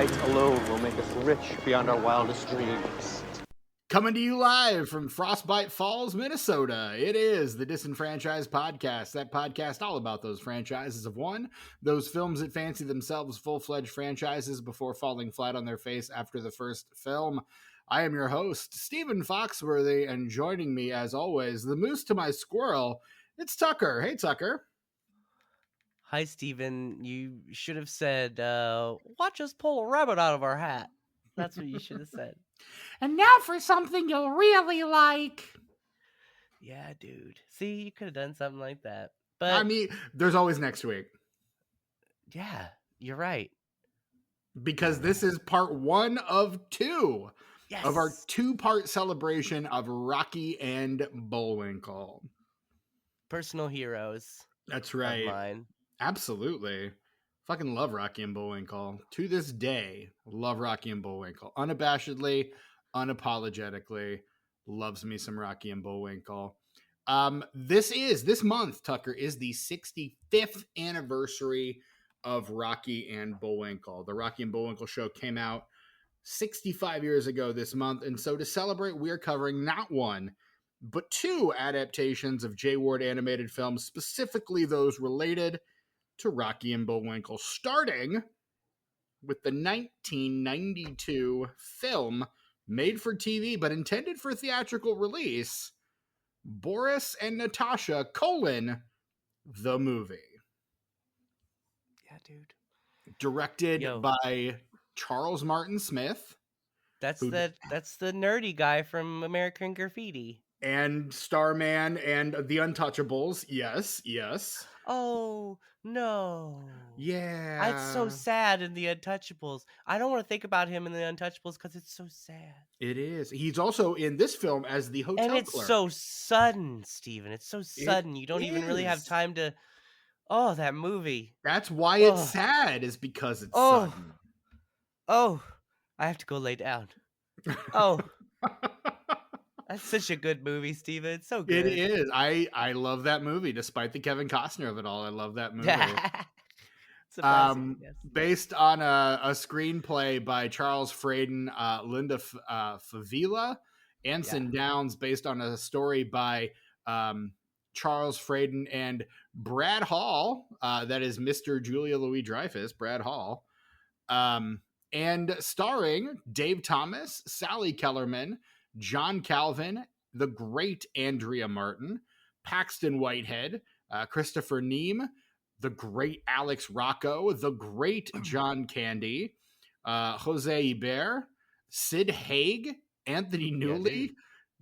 Frostbite alone will make us rich beyond our wildest dreams. Coming to you live from Frostbite Falls, Minnesota, it is the Disenfranchised Podcast. That podcast all about those franchises of one, those films that fancy themselves full-fledged franchises before falling flat on their face after the first film. I am your host, Stephen Foxworthy, and joining me, as always, the moose to my squirrel, it's Tucker. Hey, Tucker. Hi, Steven. You should have said, watch us pull a rabbit out of our hat. That's what you should have said. And now for something you'll really like. Yeah, dude. See, you could have done something like that. But I mean, there's always next week. Yeah, you're right. Because this is part 1 of 2 Yes. of our 2-part celebration of Rocky and Bullwinkle. Personal heroes. That's right. Of mine. Absolutely. Fucking love Rocky and Bullwinkle. To this day, love Rocky and Bullwinkle. Unabashedly, unapologetically, loves me some Rocky and Bullwinkle. This month, Tucker, is the 65th anniversary of Rocky and Bullwinkle. The Rocky and Bullwinkle show came out 65 years ago this month, and so to celebrate, we're covering not one, but 2 adaptations of J. Ward animated films, specifically those related to Rocky and Bullwinkle, starting with the 1992 film made for TV but intended for theatrical release, Boris and Natasha, the movie. Yeah, dude. Directed by Charles Martin Smith. That's the nerdy guy from American Graffiti. And Starman and The Untouchables. Yes. Oh, no. Yeah. It's so sad in The Untouchables. I don't want to think about him in The Untouchables because it's so sad. It is. He's also in this film as the hotel clerk. And it's so sudden, Steven. It's so sudden. You don't even really have time to... Oh, that movie. That's why it's sad, is because it's sudden. Oh, I have to go lay down. Oh. That's such a good movie, Steven. It's so good. It is. I love that movie, despite the Kevin Costner of it all. I love that movie. Based on a screenplay by Charles Fraden, Linda Favila, Anson Downs, based on a story by Charles Fraden and Brad Hall, that is Mr. Julia Louis-Dreyfus, Brad Hall, and starring Dave Thomas, Sally Kellerman, John Calvin, the great Andrea Martin, Paxton Whitehead, Christopher Neame, the great Alex Rocco, the great John Candy, Jose Ibert, Sid Haig, Anthony Newley,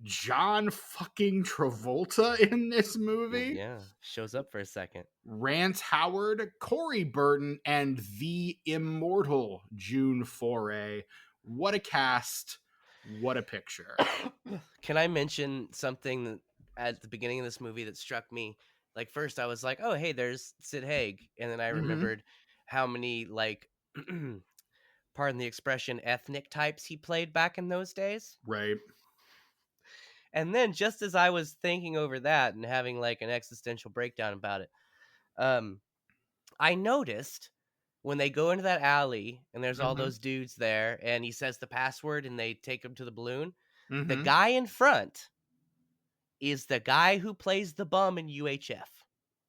John fucking Travolta in this movie. Yeah, shows up for a second. Rance Howard, Corey Burton, and the immortal June Foray. What a cast. What a picture. Can I mention something that at the beginning of this movie that struck me? Like, first I was like, oh, hey, there's Sid Haig. And then I remembered how many, like, pardon the expression, ethnic types he played back in those days. Right. And then just as I was thinking over that and having, like, an existential breakdown about it, I noticed when they go into that alley and there's all those dudes there and he says the password and they take him to the balloon, the guy in front is the guy who plays the bum in UHF.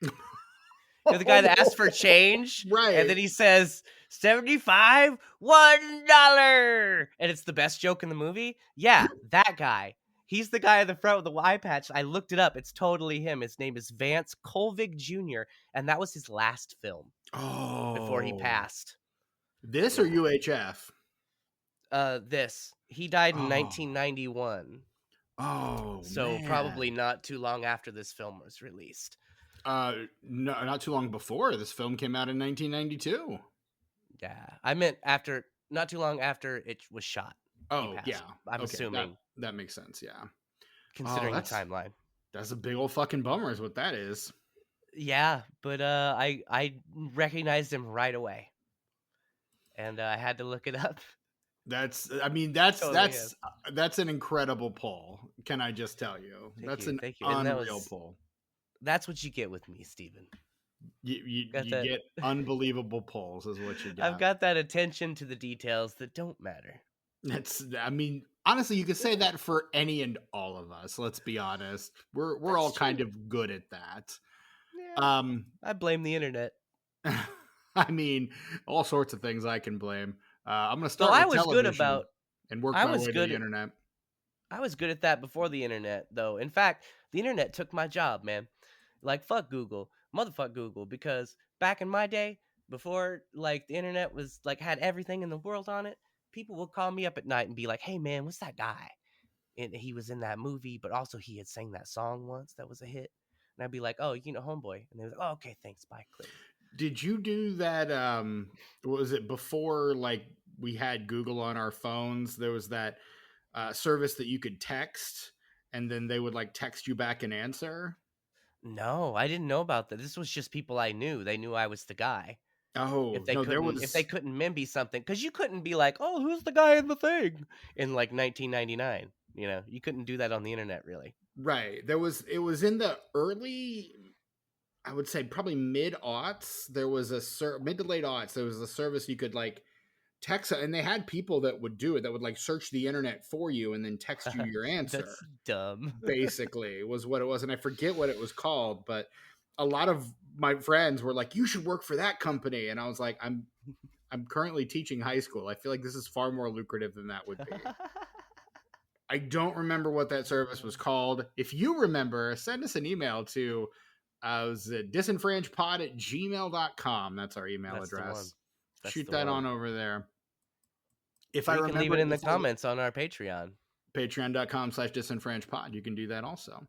You're the guy that asks for change. Right. And then he says, 75, $1. And it's the best joke in the movie. Yeah, that guy. He's the guy in the front with the eye patch. I looked it up. It's totally him. His name is Vance Colvig Jr. And that was his last film. Before he passed. This or UHF? This. He died in 1991. Oh, so probably not too long after this film was released. No, not too long before. This film came out in 1992. Yeah, I meant not too long after it was shot. Oh, yeah. I'm assuming. That makes sense, yeah. Considering the timeline. That's a big old fucking bummer is what that is. Yeah, but I recognized him right away. And I had to look it up. That's an incredible pull. Can I just tell you? That's an unreal pull. That's what you get with me, Steven. Got you that. get unbelievable pulls, is what you I've got. got that attention to the details that don't matter. I mean, honestly, you could say that for any and all of us. Let's be honest. We're That's all kind true. of good at that. Yeah. Um, I blame the internet. I mean, all sorts of things I can blame. I'm going to Though start with television and work I my was way to good the at internet. I was good at that before the internet, though. In fact, the internet took my job, man. Like, fuck Google, motherfuck Google, because back in my day, before like the internet was like had everything in the world on it, people would call me up at night and be like, "Hey, man, what's that guy? And he was in that movie, but also he had sang that song once that was a hit." And I'd be like, "Oh, homeboy," and they was like, "Oh, okay, thanks, bye, click." Did you do that? What was it before? Like we had Google on our phones. There was that service that you could text, and then they would like text you back an answer. No, I didn't know about that. This was just people I knew. They knew I was the guy. Oh no, If they couldn't mimby something, because you couldn't be like, "Oh, who's the guy in the thing?" in like 1999. You couldn't do that on the internet, really. right. It was in the early, I would say probably mid aughts. There was mid to late aughts. There was a service you could like text, and they had people that would do it, that would like search the internet for you and then text you your answer. That's dumb. Basically, was what it was, and I forget what it was called, but a lot of my friends were like, "You should work for that company," and I was like, I'm currently teaching high school. I feel like this is far more lucrative than that would be." I don't remember what that service was called. If you remember, send us an email to was it disenfranchisepod@gmail.com. That's our email That's the one. address. That's Shoot the that one. on over there. If Or I you can leave remember it it in the before comments on our Patreon. patreon.com/disenfranchisepod. You can do that also.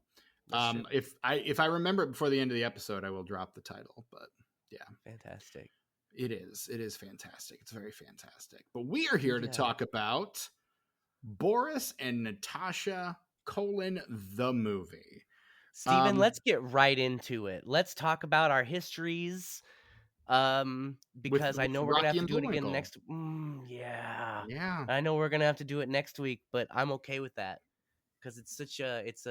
That's true. If I remember it before the end of the episode, I will drop the title. But yeah, Fantastic. it is fantastic. It's very fantastic. But we are here to talk about Boris and Natasha : the movie. Steven, let's get right into it. Let's talk about our histories. Because I with know we're gonna Rocky have to and do it again Bullwinkle. next. Yeah. Yeah. I know we're gonna have to do it next week, but I'm okay with that because it's it's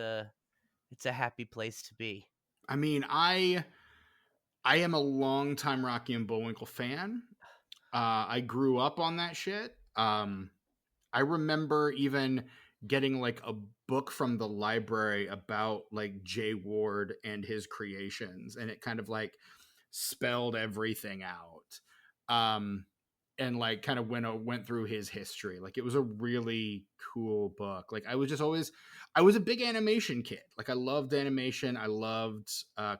a happy place to be. I mean, I am a longtime Rocky and Bullwinkle fan. I grew up on that shit. I remember even getting like a book from the library about like Jay Ward and his creations, and it kind of like spelled everything out. And like kind of went through his history. Like it was a really cool book. Like I was a big animation kid. Like I loved animation. I loved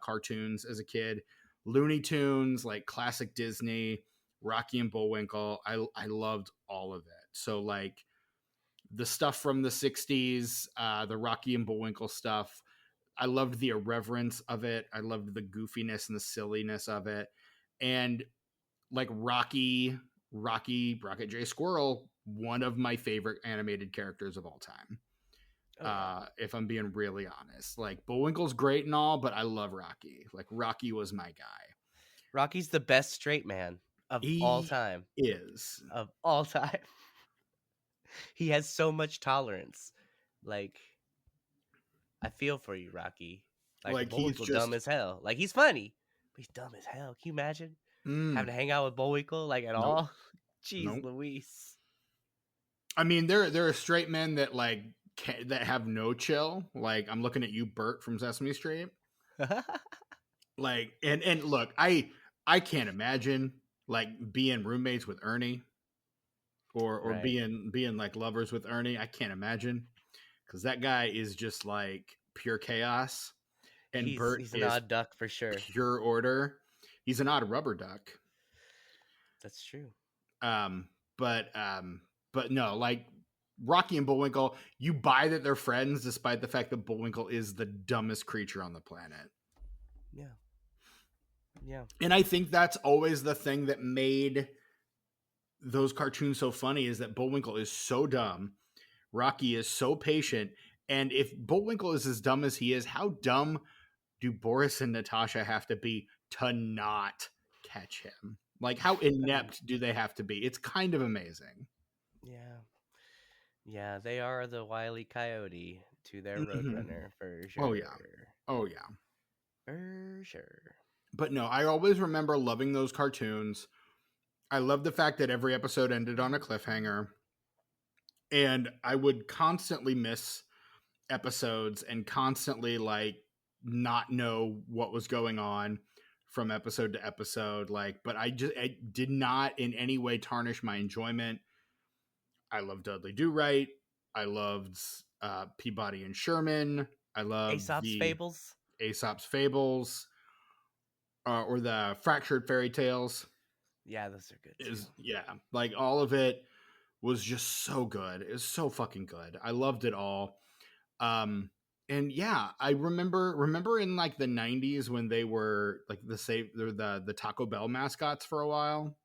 cartoons as a kid. Looney Tunes, like classic Disney, Rocky and Bullwinkle. I loved all of it. So like the stuff from the 60s, the Rocky and Bullwinkle stuff, I loved the irreverence of it. I loved the goofiness and the silliness of it. And like Rocket J. Squirrel, one of my favorite animated characters of all time. If I'm being really honest, like Bullwinkle's great and all, but I love Rocky. Like Rocky was my guy. Rocky's the best straight man of all time. Is Of all time. He has so much tolerance. Like, I feel for you, Rocky. Like he's Bullwinkle just dumb as hell. Like he's funny, but he's dumb as hell. Can you imagine having to hang out with Bullwinkle like at Nope. all? Jeez, Nope. Louise. I mean, there are straight men that like that have no chill. Like I'm looking at you, Bert from Sesame Street. Like and look, I can't imagine like being roommates with Ernie or Right. being like lovers with Ernie. I can't imagine, because that guy is just like pure chaos, and Bert He's is an odd duck for sure. pure order. He's an odd rubber duck. That's true. But no, like Rocky and Bullwinkle, you buy that they're friends despite the fact that Bullwinkle is the dumbest creature on the planet. Yeah. Yeah. And I think that's always the thing that made those cartoons so funny, is that Bullwinkle is so dumb, Rocky is so patient, and if Bullwinkle is as dumb as he is, how dumb do Boris and Natasha have to be to not catch him? Like, how inept do they have to be? It's kind of amazing. Yeah. Yeah, they are the Wile E. Coyote to their Roadrunner for sure. Oh yeah. For sure. But no, I always remember loving those cartoons. I love the fact that every episode ended on a cliffhanger. And I would constantly miss episodes and constantly like not know what was going on from episode to episode. Like, but I did not in any way tarnish my enjoyment. I loved Dudley Do Right. I loved Peabody and Sherman. I loved Aesop's the Fables. Aesop's Fables, or the Fractured Fairy Tales. Yeah, those are good too. Like all of it was just so good. It was so fucking good. I loved it all. And yeah, I remember in like the 90s when they were like the Taco Bell mascots for a while.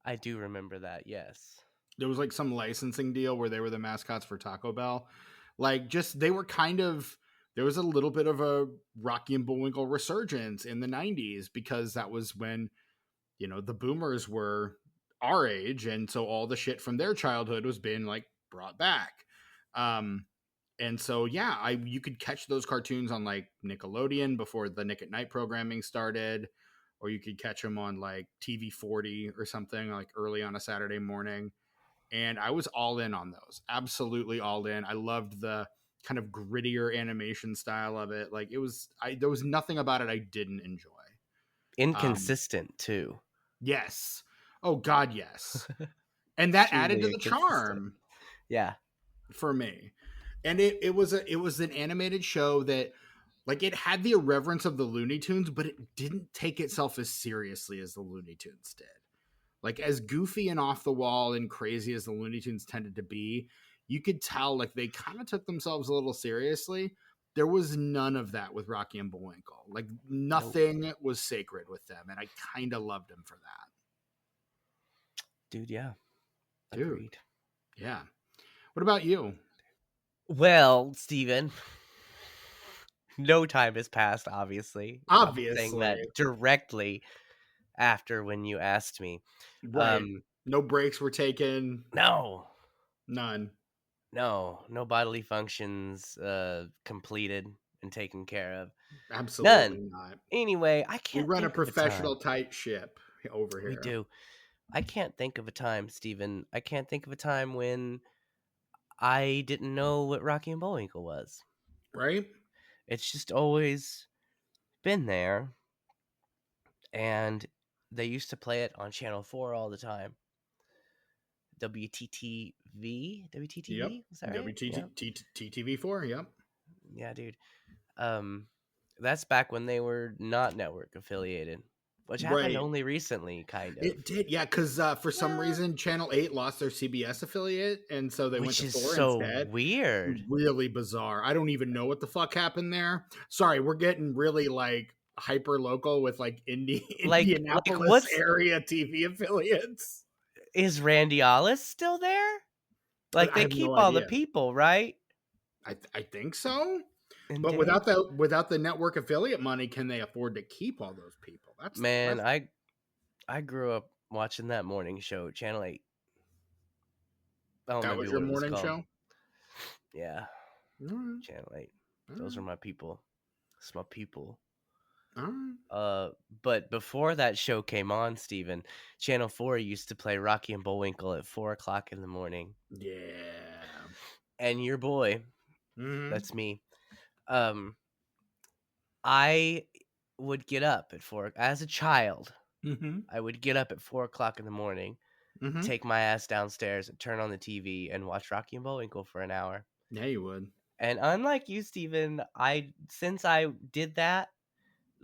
I do remember that. Yes. There was like some licensing deal where they were the mascots for Taco Bell. Like just they were kind of there was a little bit of a Rocky and Bullwinkle resurgence in the 90s because that was when, you know, the boomers were our age, and so all the shit from their childhood was being like brought back. And so yeah, you could catch those cartoons on like Nickelodeon before the Nick at Night programming started, or you could catch them on like TV 40 or something like early on a Saturday morning. And I was all in on those. Absolutely all in. I loved the kind of grittier animation style of it. Like there was nothing about it I didn't enjoy. Inconsistent too. Yes. Oh God, yes. And that added to Truly the inconsistent. charm. Yeah. For me. And it was an animated show that like it had the irreverence of the Looney Tunes, but it didn't take itself as seriously as the Looney Tunes did. Like as goofy and off the wall and crazy as the Looney Tunes tended to be, you could tell like they kind of took themselves a little seriously. There was none of that with Rocky and Bullwinkle. Like nothing was sacred with them, and I kind of loved them for that. Dude, yeah. Dude. Agreed. Yeah. What about you? Well, Steven, no time has passed, obviously. I'm saying that directly after when you asked me. Right. No breaks were taken. No. None. No bodily functions completed and taken care of. Absolutely None. not. Anyway, I can't. We run a think of professional time. tight ship over here. We do. I can't think of a time, Steven. I can't think of a time when I didn't know what Rocky and Bullwinkle was. Right? It's just always been there. And they used to play it on Channel 4 all the time. WTTV? WTTV? Yep. Is that right? TTV4, yep. Yeah, dude. That's back when they were not network affiliated, which happened only recently, kind of. It did, yeah, because for some reason Channel 8 lost their CBS affiliate, and so they went to 4 instead. Which is so weird. Really bizarre. I don't even know what the fuck happened there. Sorry, we're getting really like hyper local with like Indianapolis area TV affiliates. Is Randy Ollis still there? Like they keep all the people, right? I think so. But without the network affiliate money, can they afford to keep all those people? That's man, I grew up watching that morning show, Channel 8. That was your morning show? Yeah. Channel 8. Those are my people. It's my people. But before that show came on, Steven, Channel 4 used to play Rocky and Bullwinkle at 4:00 in the morning. Yeah. And your boy, that's me. I would get up at 4 as a child. I would get up at 4:00 in the morning, take my ass downstairs, and turn on the TV and watch Rocky and Bullwinkle for an hour. Yeah, you would. And unlike you, Steven, since I did that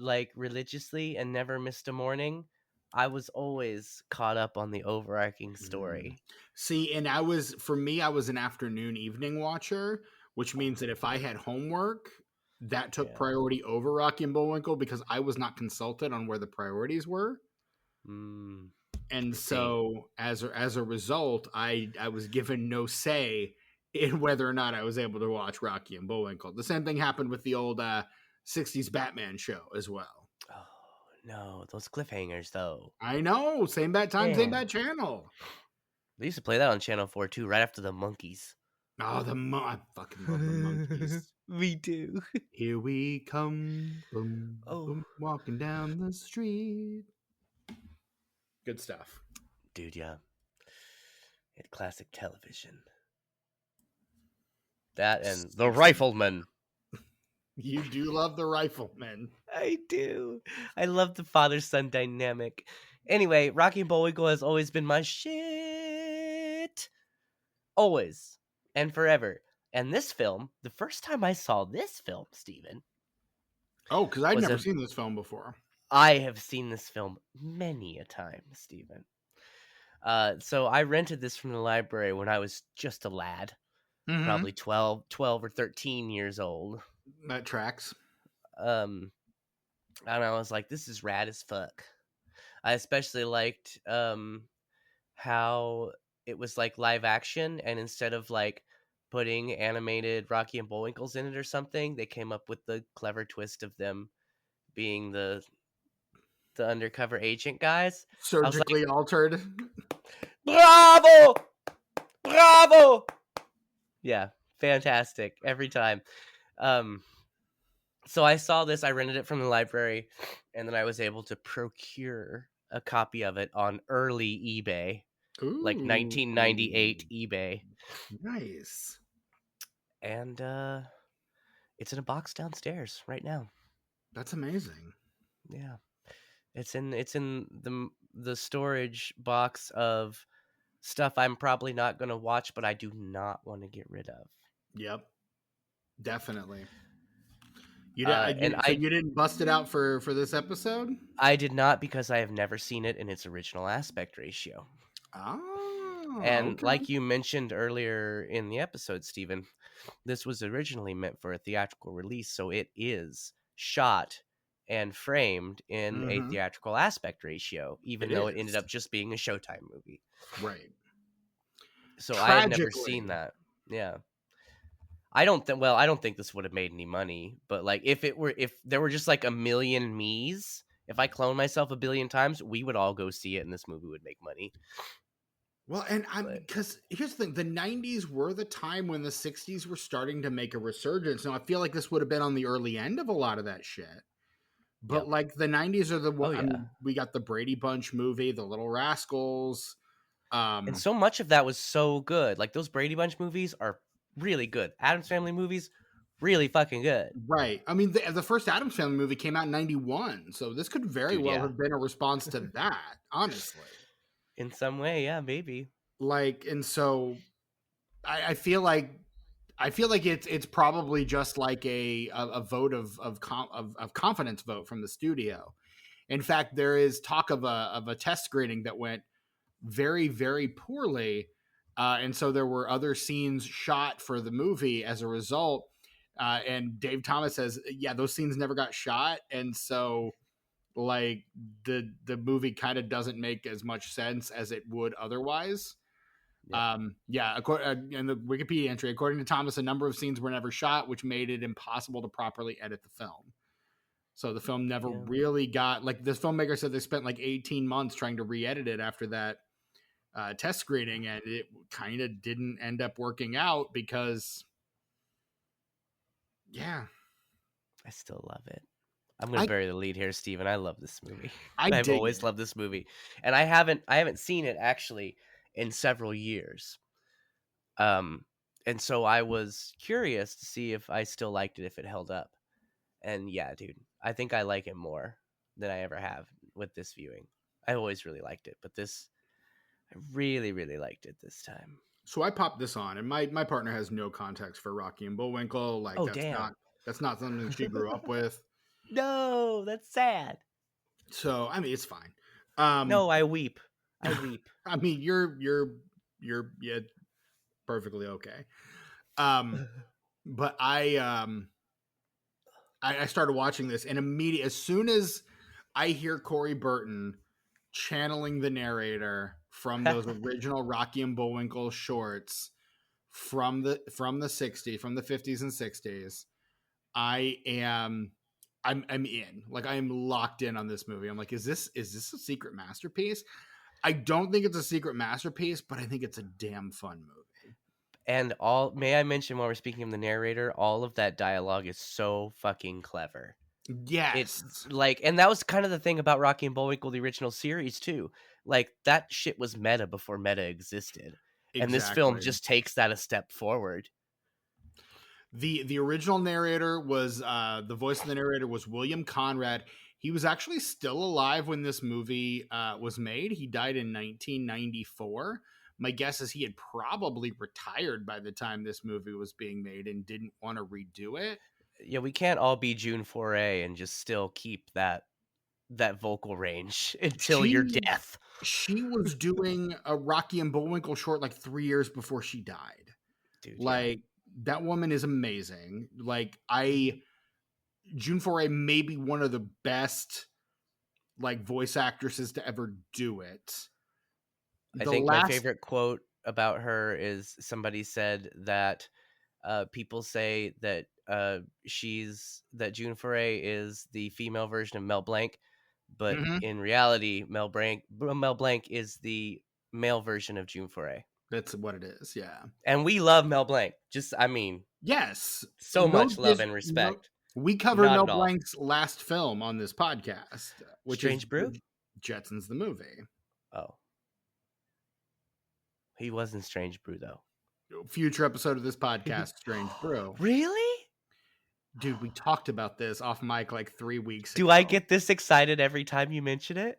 like religiously and never missed a morning, I was always caught up on the overarching story. See, and I was an afternoon evening watcher, which means that if I had homework, that took priority over Rocky and Bullwinkle because I was not consulted on where the priorities were. And so as a result, I was given no say in whether or not I was able to watch Rocky and Bullwinkle. The same thing happened with the old 60s Batman show as well. Oh, no. Those cliffhangers, though. I know. Same bad time, same bad channel. They used to play that on Channel 4, too, right after the Monkeys. Oh, I fucking love the Monkeys. Me too. Here we come, boom, Oh, boom, walking down the street. Good stuff. dude, yeah. At classic television. That and The Rifleman. You do love the Rifleman. I do. I love the father-son dynamic. Anyway, Rocky and Bullwinkle has always been my shit. Always. And forever. And this film, the first time I saw this film, Steven, Oh, because I'd was never a- seen this film before. I have seen this film many a time, Steven. So I rented this from the library when I was just a lad, probably 12 or 13 years old. That tracks. And I was like, this is rad as fuck. I especially liked how it was like live action, and instead of like putting animated Rocky and Bullwinkles in it or something, they came up with the clever twist of them being the undercover agent guys. Surgically altered. Bravo! Bravo! Yeah, fantastic every time. So I saw this, I rented it from the library, and then I was able to procure a copy of it on early eBay, like 1998 eBay. Nice. And it's in a box downstairs right now. That's amazing. Yeah. It's in the storage box of stuff I'm probably not going to watch, but I do not want to get rid of. Yep. Definitely. You didn't bust it out for this episode? I did not, because I have never seen it in its original aspect ratio. Oh. And okay. like you mentioned earlier in the episode, Stephen, this was originally meant for a theatrical release, so it is shot and framed in a theatrical aspect ratio, even though it ended up just being a Showtime movie. Right. So I had never seen that. Yeah. I don't think this would have made any money, but like if there were just like a million me's, if I clone myself a billion times, we would all go see it and this movie would make money. Well, and because here's the thing, the 90s were the time when the 60s were starting to make a resurgence. Now I feel like this would have been on the early end of a lot of that shit. But like the 90s are the one. I mean, we got the Brady Bunch movie, the Little Rascals. And so much of that was so good. Like those Brady Bunch movies are really good. Addams Family movies, really fucking good. Right. I mean, the first Addams Family movie came out in 91. So this could very well have been a response to that, honestly. In some way, yeah, maybe. Like, and so I feel like it's probably just like a vote of confidence vote from the studio. In fact, there is talk of a test screening that went very, very poorly, and so there were other scenes shot for the movie as a result. And Dave Thomas says, "Yeah, those scenes never got shot," and so like the movie kind of doesn't make as much sense as it would otherwise. In the Wikipedia entry, according to Thomas, a number of scenes were never shot, which made it impossible to properly edit the film. So the film never really got, like, this filmmaker said they spent like 18 months trying to re-edit it after that test screening, and it kind of didn't end up working out because I still love it. I'm gonna bury the lead here, Steven. I love this movie. I've always loved this movie, and I haven't seen it actually in several years. And so I was curious to see if I still liked it, if it held up. And yeah, dude, I think I like it more than I ever have with this viewing. I always really liked it, but this, I really, really liked it this time. So I popped this on, and my partner has no context for Rocky and Bullwinkle. Like, that's not something she grew up with. No, that's sad. So I mean, it's fine. No, I weep. I mean, you're perfectly okay. But I started watching this, and immediately, as soon as I hear Corey Burton channeling the narrator from those original Rocky and Bullwinkle shorts from the 50s and 60s, I'm in. Like, I am locked in on this movie. I'm like, is this a secret masterpiece? I don't think it's a secret masterpiece, but I think it's a damn fun movie. And may I mention, while we're speaking of the narrator, all of that dialogue is so fucking clever. It's Yes. like, and that was kind of the thing about Rocky and Bullwinkle, the original series too. Like, that shit was meta before meta existed. And this film Exactly. just takes that a step forward. The original narrator was the voice of the narrator was William Conrad. He was actually still alive when this movie was made. He died in 1994. My guess is he had probably retired by the time this movie was being made and didn't want to redo it. Yeah, we can't all be June Foray and just still keep that vocal range until your death. She was doing a Rocky and Bullwinkle short like 3 years before she died. Dude, Like, that woman is amazing. Like, June Foray may be one of the best like voice actresses to ever do it. I think my favorite quote about her is somebody said that people say that June Foray is the female version of Mel Blanc, but in reality, Mel Blanc is the male version of June Foray. That's what it is, yeah. And we love Mel Blanc. Yes, so much love and respect. We covered Mel Blanc's last film on this podcast, which Strange Brew? Jetsons the movie. Oh. He was in Strange Brew, though. Future episode of this podcast, Strange Brew. Really? Dude, we talked about this off mic like 3 weeks ago. Do I get this excited every time you mention it?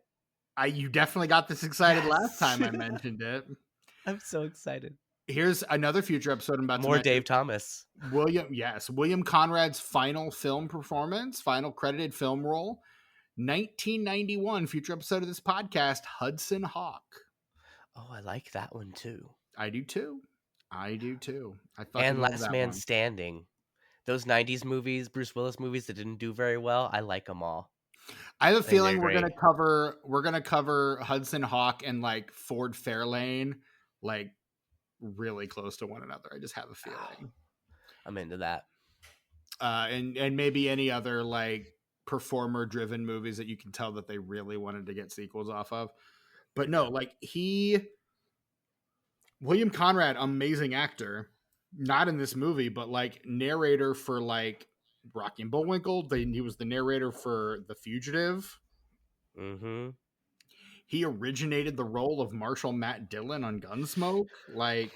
You definitely got this excited last time I mentioned it. I'm so excited. Here's another future episode I'm about More to Dave Thomas. William Conrad's final film performance, final credited film role, 1991, future episode of this podcast, Hudson Hawk. Oh, I like that one too. I do too. I and Last Man Standing. Those 90s movies, Bruce Willis movies that didn't do very well, I like them all. I have a feeling we're gonna cover Hudson Hawk and like Ford Fairlane like really close to one another. I just have a feeling. I'm into that. And maybe any other like performer driven movies that you can tell that they really wanted to get sequels off of. But no, like William Conrad, amazing actor, not in this movie, but like narrator for like Rocky and Bullwinkle. He was the narrator for The Fugitive. Mm-hmm. He originated the role of Marshal Matt Dillon on Gunsmoke. Like,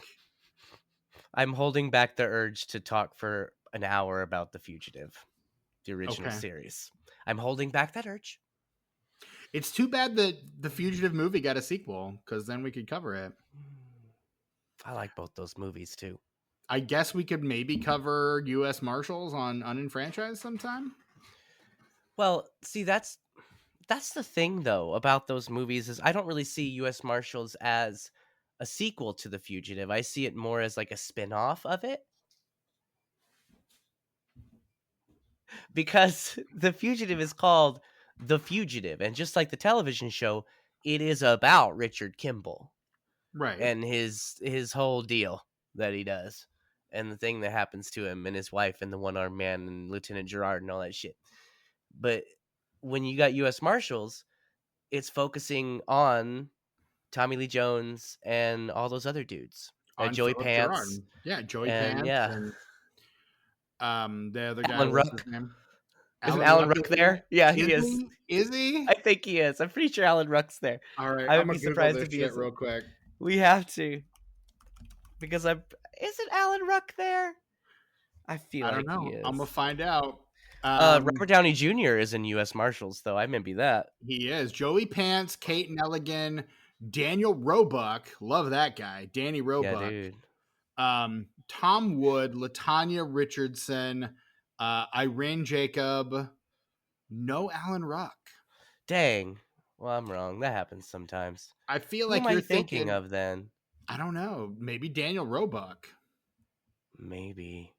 I'm holding back the urge to talk for an hour about The Fugitive, the original series. I'm holding back that urge. It's too bad that the Fugitive movie got a sequel, because then we could cover it. I like both those movies too. I guess we could maybe cover U.S. Marshals on Unenfranchised sometime. Well, see, that's the thing though about those movies is I don't really see U.S. Marshals as a sequel to The Fugitive. I see it more as like a spin-off of it. Because The Fugitive is called The Fugitive, and just like the television show, it is about Richard Kimball. Right. And his whole deal that he does. And the thing that happens to him and his wife and the one-armed man and Lieutenant Gerard and all that shit. But when you got U.S. Marshals, it's focusing on Tommy Lee Jones and all those other dudes. Joey Pants. Gerard. Yeah, Joey Pants. Yeah. And, the other guy. Alan What's Ruck. his name? Isn't Alan Ruck there? Yeah, he is. Is he? I think he is. I'm pretty sure Alan Ruck's there. All right. I would be surprised if he is. Real quick. We have to. Because isn't Alan Ruck there? I don't know. He is. I'm gonna find out. Robert Downey Jr. is in U.S. Marshals, though. I remember that. He is. Joey Pants, Kate Nelligan, Daniel Roebuck. Love that guy. Danny Roebuck. Yeah, dude. Tom Wood, LaTanya Richardson, Irene Jacob. No Alan Ruck. Dang. Well, I'm wrong. That happens sometimes. I feel Who like am you're I thinking of then? I don't know. Maybe Daniel Roebuck. Maybe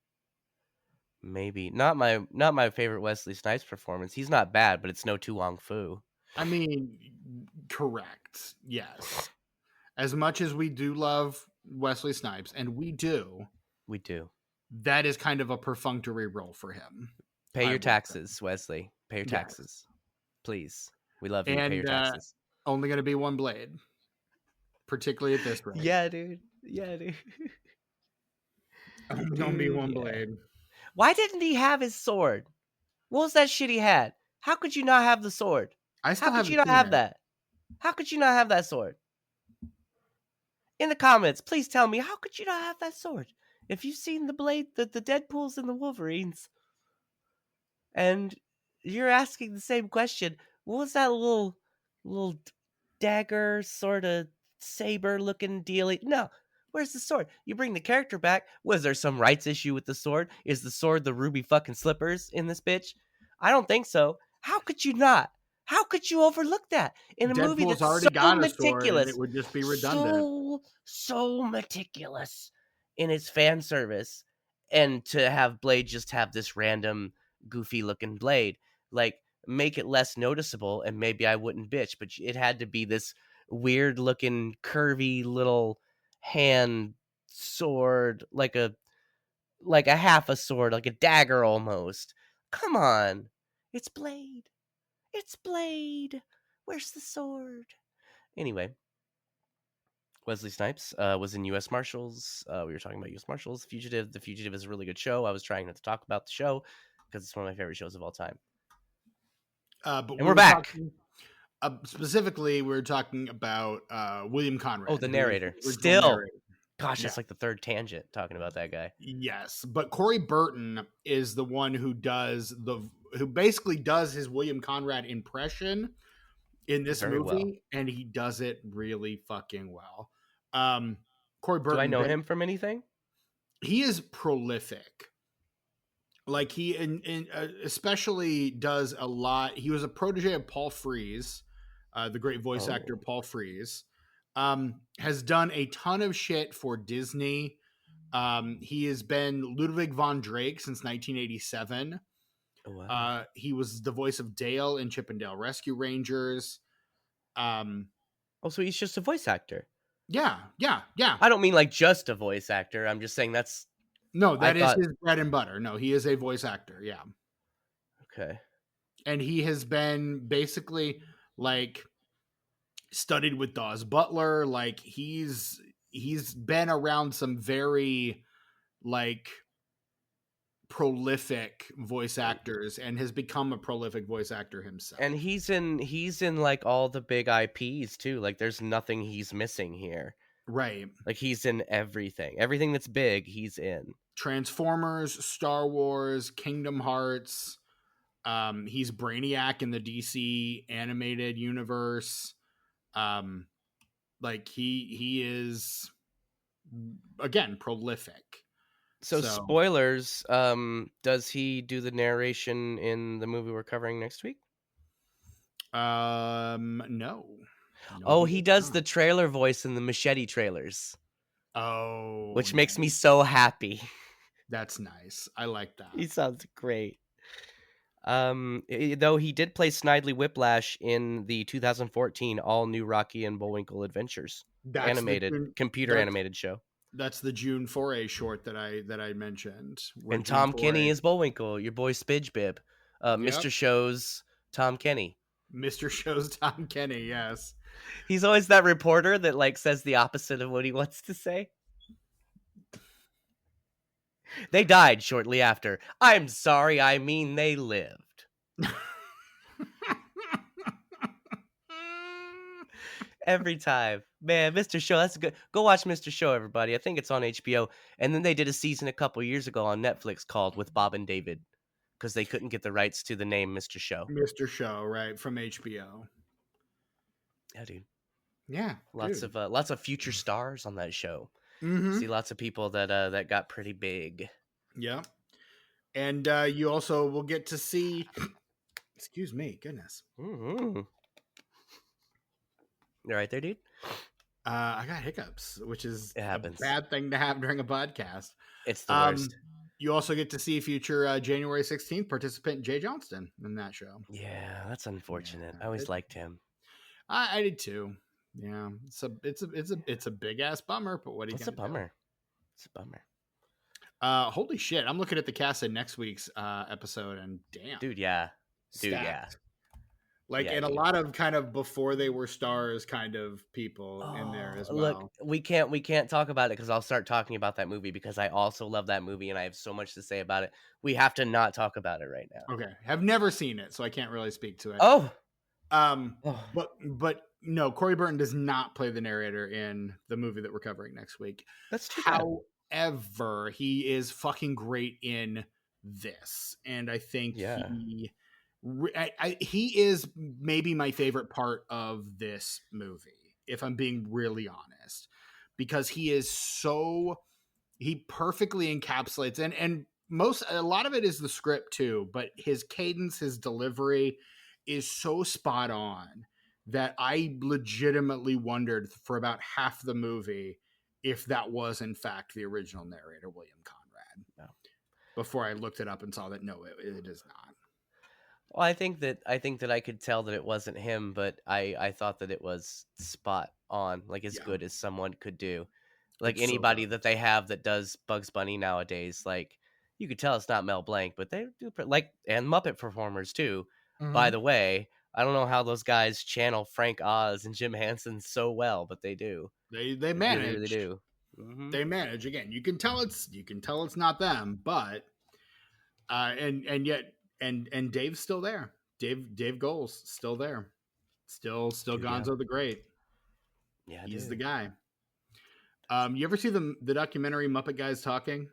not my favorite Wesley Snipes performance. He's not bad, but it's no Tu Wong Fu. I mean, correct. Yes. As much as we do love Wesley Snipes, and we do, that is kind of a perfunctory role for him. Pay your taxes, Wesley. Pay your taxes, please. We love you. Pay your taxes. Only going to be one blade, particularly at this rate. Yeah, dude. Only Dude, one yeah. blade. Why didn't he have his sword? What was that shit he had? How could you not have the sword? I How still could you haven't not seen have it. that? How could you not have that sword? In the comments, please tell me, how could you not have that sword? If you've seen the blade, the Deadpools and the Wolverines, and you're asking the same question, what was that little dagger sort of saber looking dealy? No. Where's the sword? You bring the character back. Was there some rights issue with the sword? Is the sword the ruby fucking slippers in this bitch? I don't think so. How could you not? How could you overlook that in a movie Deadpool's that's already so got a sword, and it meticulous, would just be redundant. so meticulous in its fan service, and to have Blade just have this random goofy looking blade, like, make it less noticeable, and maybe I wouldn't bitch, but it had to be this weird looking curvy little hand sword, like a half a sword, like a dagger almost. Come on. It's Blade. It's Blade. Where's the sword? Anyway, Wesley Snipes was in U.S. Marshals. We were talking about U.S. Marshals. Fugitive. The Fugitive is a really good show. I was trying not to talk about the show because it's one of my favorite shows of all time. But And we're back. talking, specifically, we were talking about William Conrad. Oh, the who is narrator. the original Still. narrator. Gosh, Yeah. that's like the third tangent talking about that guy. Yes, but Corey Burton is the one who basically does his William Conrad impression in this Very movie, well. and he does it really fucking well. Corey Do I Burton, know him from anything? he is prolific. Like he especially does a lot. He was a protege of Paul Frees, the great voice actor Paul Frees. Has done a ton of shit for Disney. He has been Ludwig von Drake since 1987. Oh, wow. He was the voice of Dale in Chip and Dale Rescue Rangers. Oh, so he's just a voice actor. Yeah. I don't mean like just a voice actor. I'm just saying that's... No, that is thought... his bread and butter. No, he is a voice actor. Yeah. Okay. And he has been basically like studied with Dawes Butler. Like he's been around some very like prolific voice actors and has become a prolific voice actor himself. And he's in like all the big IPs too. Like there's nothing he's missing here. Right. Like he's in everything. Everything that's big, he's in. Transformers, Star Wars, Kingdom Hearts. He's Brainiac in the DC animated universe. Like he is again prolific. So spoilers, does he do the narration in the movie we're covering next week? No. Oh, he does the trailer voice in the Machete trailers. Oh, which makes me so happy. That's nice. I like that. He sounds great. Though he did play Snidely Whiplash in the 2014 all new Rocky and Bullwinkle Adventures computer animated show. That's the June foray short that I mentioned. And Tom Kenny is Bullwinkle, your boy Spidge Bib. Mr. Show's Tom Kenny. Mr. Show's Tom Kenny, yes. He's always that reporter that like says the opposite of what he wants to say. They died shortly after. I'm sorry, I mean they lived. Every time. Man, Mr. Show, that's good. Go watch Mr. Show, everybody. I think it's on HBO. And then they did a season a couple years ago on Netflix called With Bob and David because they couldn't get the rights to the name Mr. Show. Mr. Show, right, from HBO. Yeah, dude. Yeah, lots of future stars on that show. Mm-hmm. See lots of people that got pretty big. Yeah, and you also will get to see. Excuse me, goodness. Mm-hmm. You right there, dude? I got hiccups, which is a bad thing to have during a podcast. It's the worst. You also get to see future January 16th participant Jay Johnston in that show. Yeah, that's unfortunate. I always liked him. I did too. Yeah, it's a big ass bummer, but what do you? It's a bummer. It's a bummer. Holy shit! I'm looking at the cast of next week's episode, and damn, dude, yeah, stacked. Like, Yeah, and a dude. lot of kind of before they were stars kind of people in there Oh, as look, well. we can't talk about it because I'll start talking about that movie because I also love that movie and I have so much to say about it. We have to not talk about it right now. Okay, have never seen it, so I can't really speak to it. Oh, oh, But no, Corey Burton does not play the narrator in the movie that we're covering next week. that's too bad. However, he is fucking great in this, and I think Yeah. he is maybe my favorite part of this movie, if I'm being really honest, because he perfectly encapsulates and a lot of it is the script too, but his cadence, his delivery is so spot on that I legitimately wondered for about half the movie if that was in fact the original narrator, William Conrad. No. Before I looked it up and saw that no, it is not. Well, I think that I could tell that it wasn't him, but I thought that it was spot on, like as Yeah, good as someone could do. Like it's so anybody good. that they have that does Bugs Bunny nowadays, like you could tell it's not Mel Blanc, but they do like and Muppet performers too. By Mhm. the way, I don't know how those guys channel Frank Oz and Jim Henson so well, but they do. They They really, really manage. do. Hmm. They manage. Again, you can tell it's not them, but and yet and Dave's still there. Dave Goles still there. Still Dude, yeah, Gonzo the Great. yeah, He's the dude. guy. You ever see the documentary Muppet Guys Talking?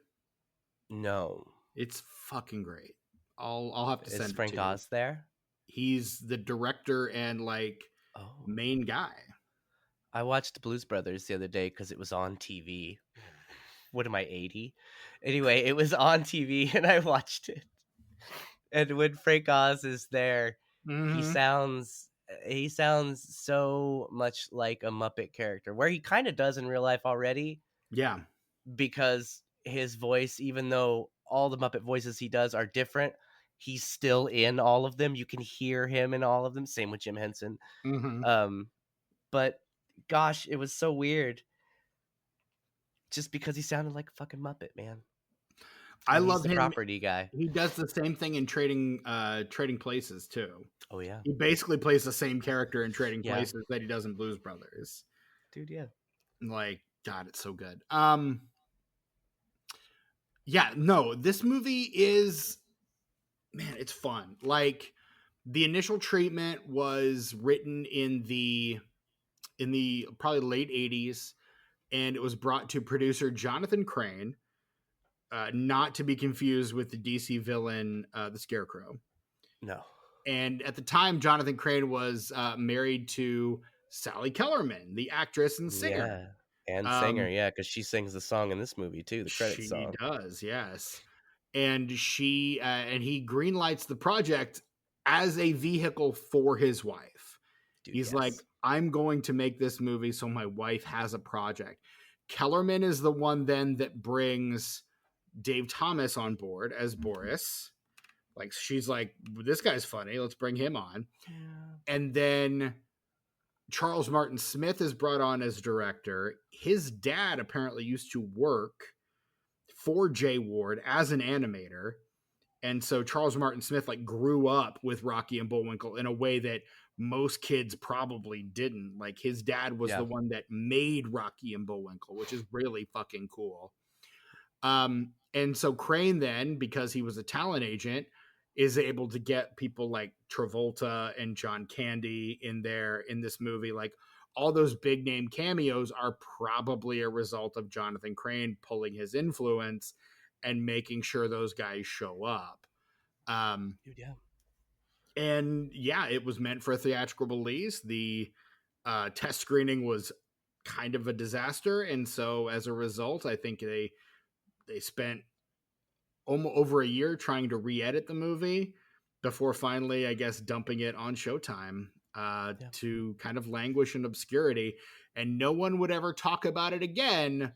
No, It's fucking great. I'll have to is send it Frank to you. Oz there? He's the director and like Oh, main guy. I watched Blues Brothers the other day because it was on TV. What am I, 80? Anyway, it was on TV and I watched it. And when Frank Oz is there, he Mm-hmm. sounds he sounds so much like a Muppet character, where he kind of does in real life already, Yeah. because his voice, even though all the Muppet voices he does are different, he's still in all of them. You can hear him in all of them. Same with Jim Henson. Mm-hmm. Um, but gosh, it was so weird just because he sounded like a fucking Muppet, man. I And he's love the him. property guy. He does the same thing in Trading Places too. Oh yeah. He basically plays the same character in Trading Yeah. Places that he does in Blues Brothers. Dude, yeah. Like, God, it's so good. Yeah, no, this movie is, man, it's fun. Like, the initial treatment was written in the probably late 80s, and it was brought to producer Jonathan Crane, not to be confused with the DC villain the Scarecrow. No. And at the time, Jonathan Crane was married to Sally Kellerman, the actress and singer. Yeah. And singer, Um, yeah, because she sings the song in this movie too, the credits she song. does, yes. And he greenlights the project as a vehicle for his wife. Dude, He's like, yes. I'm going to make this movie so my wife has a project. Kellerman is the one then that brings Dave Thomas on board as Boris. Like, she's like, this guy's funny, let's bring him on. Yeah. And then Charles Martin Smith is brought on as director. His dad apparently used to work for Jay Ward as an animator. And so Charles Martin Smith like grew up with Rocky and Bullwinkle in a way that most kids probably didn't. Like, his dad was Yeah. the one that made Rocky and Bullwinkle, which is really fucking cool. And so Crane then, because he was a talent agent, is able to get people like Travolta and John Candy in there in this movie. Like, all those big name cameos are probably a result of Jonathan Crane pulling his influence and making sure those guys show up. Dude, yeah. And yeah, it was meant for a theatrical release. The test screening was kind of a disaster, and so as a result, I think they spent almost over a year trying to re-edit the movie before finally, I guess, dumping it on Showtime Yeah. to kind of languish in obscurity, and no one would ever talk about it again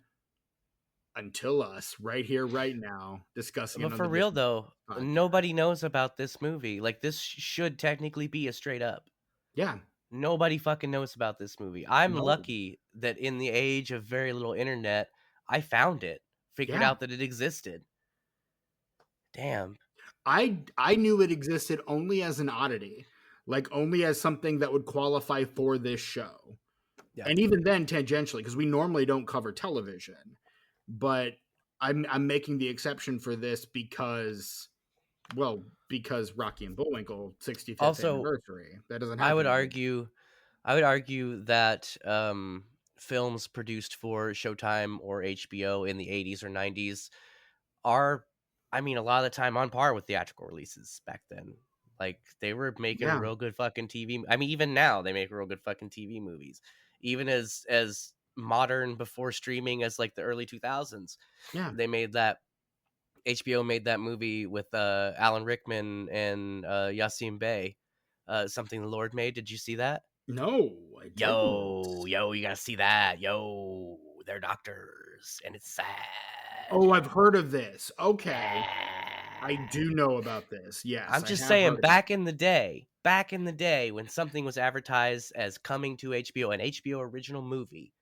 until us right here, right now, discussing it But on for the real Disney though, podcast. nobody knows about this movie. Like this should technically be a straight up. Yeah, Nobody fucking knows about this movie. I'm no, lucky that in the age of very little internet, I found it, figured yeah. out that it existed. Damn. I knew it existed only as an oddity. like only as something that would qualify for this show. Yeah. And even then tangentially, because we normally don't cover television, but I'm making the exception for this because Rocky and Bullwinkle 65th Also, anniversary. That doesn't I would happen. argue that films produced for Showtime or HBO in the 80s or 90s are, I mean, a lot of the time on par with theatrical releases back then. Like, they were making Yeah. real good fucking TV. I mean, even now they make real good fucking TV movies. Even as modern before streaming as like the early 2000s. Yeah. They made that HBO made that movie with Alan Rickman and Yassine Bey. Something the Lord Made. Did you see that? No, I didn't. Yo, you gotta see that. Yo, they're doctors, and it's sad. Oh, I've heard of this. Okay. Yeah. I do know about this. Yes. I'm just saying, back in the day, when something was advertised as coming to HBO, an HBO original movie,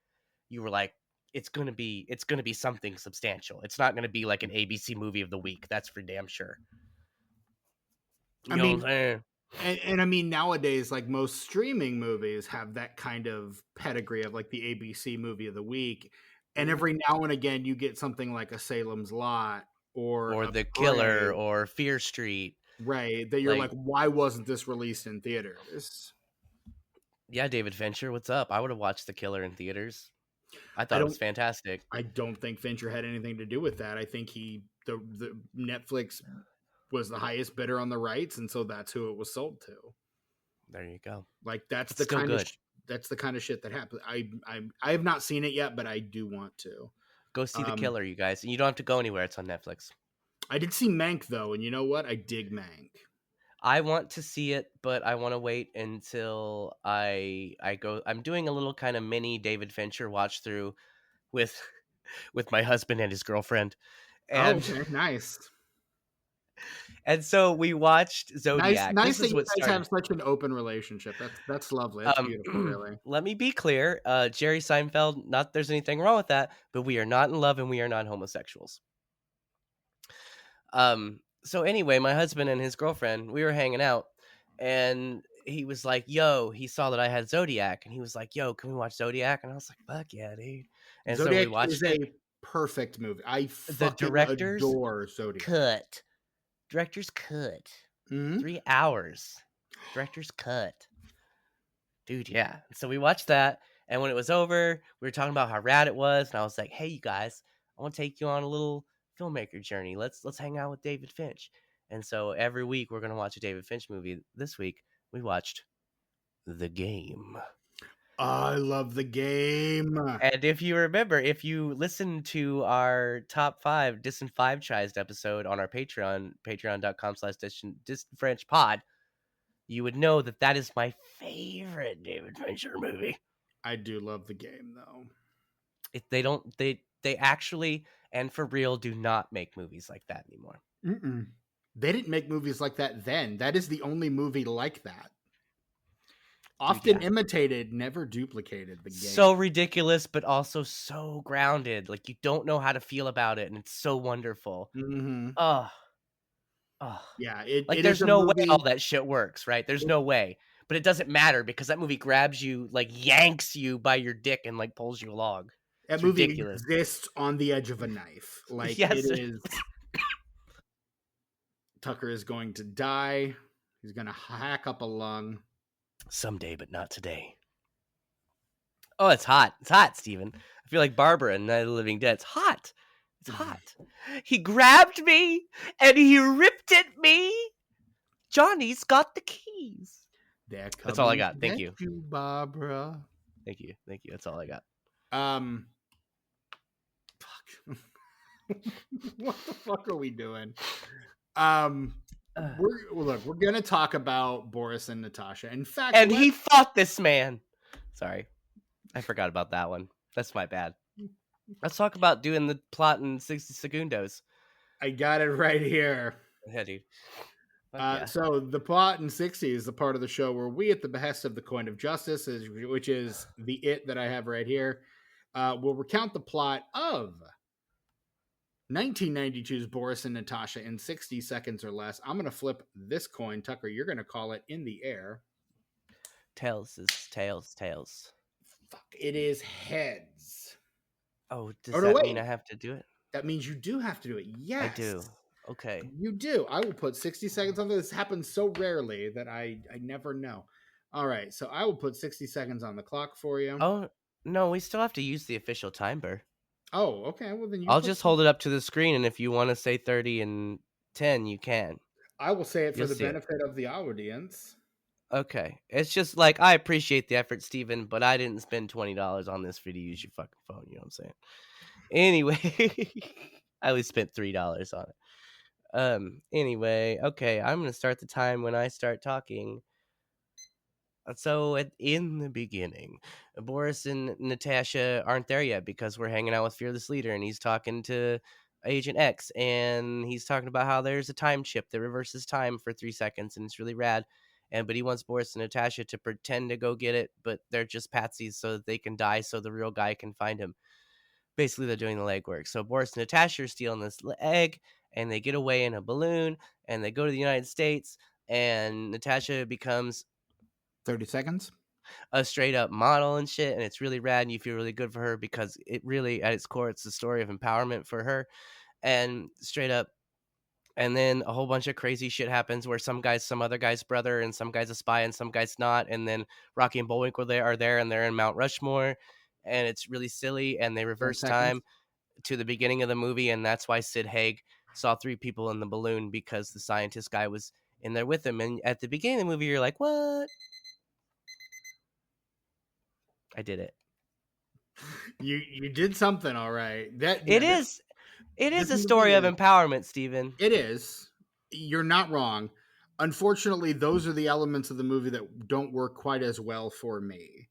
you were like, it's gonna be something substantial. It's not gonna be like an ABC movie of the week. That's for damn sure. You know what I'm saying? And I mean, nowadays, like most streaming movies have that kind of pedigree of like the ABC movie of the week. And every now and again, you get something like a Salem's Lot or The Prey, Killer or Fear Street. right? That you're like, why wasn't this released in theaters? Yeah, David Fincher, what's up? I would have watched The Killer in theaters. I thought it was fantastic. I don't think Fincher had anything to do with that. I think the Netflix was the highest bidder on the rights, and so that's who it was sold to. There you go. Like that's the kind of shit that happens. I have not seen it yet, but I do want to go see The Killer, you guys. And you don't have to go anywhere; it's on Netflix. I did see Mank though, and you know what? I dig Mank. I want to see it, but I want to wait until I go. I'm doing a little kind of mini David Fincher watch through with my husband and his girlfriend. And okay, nice. And so we watched Zodiac. Nice that you guys have such an open relationship. That's lovely. That's beautiful, really. Let me be clear. Jerry Seinfeld, not that there's anything wrong with that, but we are not in love and we are not homosexuals. So anyway, my husband and his girlfriend, we were hanging out, and he was like, yo, he saw that I had Zodiac, and he was like, yo, can we watch Zodiac? And I was like, fuck yeah, dude. And Zodiac so we watched is a perfect movie. I fucking director's adore Zodiac. Director's cut. Mm-hmm. 3 hours. Director's cut. Dude, yeah. So we watched that, and when it was over, we were talking about how rad it was, and I was like, hey, you guys, I want to take you on a little filmmaker journey. Let's hang out with David Finch. And so every week we're going to watch a David Finch movie. This week we watched The Game. I love The Game. And if you remember, if you listen to our top 5 disenfranchised episode on our Patreon, patreon.com/disenfranchised, you would know that is my favorite David Fincher movie. I do love The Game, though. They actually, and for real, do not make movies like that anymore. Mm-mm. They didn't make movies like that then. That is the only movie like that. Often imitated, never duplicated. The Game. So ridiculous, but also so grounded. Like, you don't know how to feel about it, and it's so wonderful. Mm-hmm. Yeah. There's no way all that shit works, right? There's no way. But it doesn't matter because that movie grabs you, like yanks you by your dick and like pulls you along. That movie exists on the edge of a knife. Like, yes. It is. Tucker is going to die. He's going to hack up a lung. Someday, but not today. Oh, it's hot. It's hot, Steven. I feel like Barbara in Night of the Living Dead. It's hot. It's hot. He grabbed me and he ripped at me. Johnny's got the keys. That's all I got. Thank you, Barbara. Thank you. That's all I got. Fuck. What the fuck are we doing? We're gonna talk about Boris and Natasha. In fact, he fought this man. Sorry, I forgot about that one. That's my bad. Let's talk about doing the plot in 60 segundos. I got it right here. Yeah, dude. So the plot in 60 is the part of the show where we, at the behest of the coin of justice, which is the it that I have right here, will recount the plot of 1992's Boris and Natasha in 60 seconds or less. I'm going to flip this coin. Tucker, you're going to call it in the air. Tails is tails. Fuck, it is heads. Oh, does Oh no, that mean wait. I have to do it? That means you do have to do it. I Yes. do. Okay. You do. I will put 60 seconds on this. Happens so rarely that I never know. All right, so I will put 60 seconds on the clock for you. Oh, no, we still have to use the official timer. Oh, okay. Well, then you I'll put. just hold it up to the screen, and if you want to say 30 and 10, you can. I will say it for You'll the see it. benefit of the audience. Okay. It's just like, I appreciate the effort, Steven, but I didn't spend $20 on this for you to use your fucking phone. You know what I'm saying? Anyway, I only spent $3 on it. Anyway, okay, I'm going to start the time when I start talking. So in the beginning, Boris and Natasha aren't there yet because we're hanging out with Fearless Leader, and he's talking to Agent X, and he's talking about how there's a time chip that reverses time for 3 seconds, and it's really rad. But he wants Boris and Natasha to pretend to go get it, but they're just patsies so that they can die, so the real guy can find him. Basically, they're doing the legwork. So Boris and Natasha are stealing this egg, and they get away in a balloon, and they go to the United States, and Natasha becomes 30 seconds. a straight up model and shit, and it's really rad, and you feel really good for her because it really, at its core, it's the story of empowerment for her. And straight up, and then a whole bunch of crazy shit happens where some other guy's brother, and some guy's a spy, and some guy's not. And then Rocky and Bullwinkle are there, and they're in Mount Rushmore, and it's really silly. And they 10 reverse seconds. time to the beginning of the movie, and that's why Sid Haig saw 3 people in the balloon, because the scientist guy was in there with him. And at the beginning of the movie, you're like, what? I did it. You did something, all right. That It yeah, is. It is this a movie story of is. empowerment, Steven. It is. You're not wrong. Unfortunately, those are the elements of the movie that don't work quite as well for me,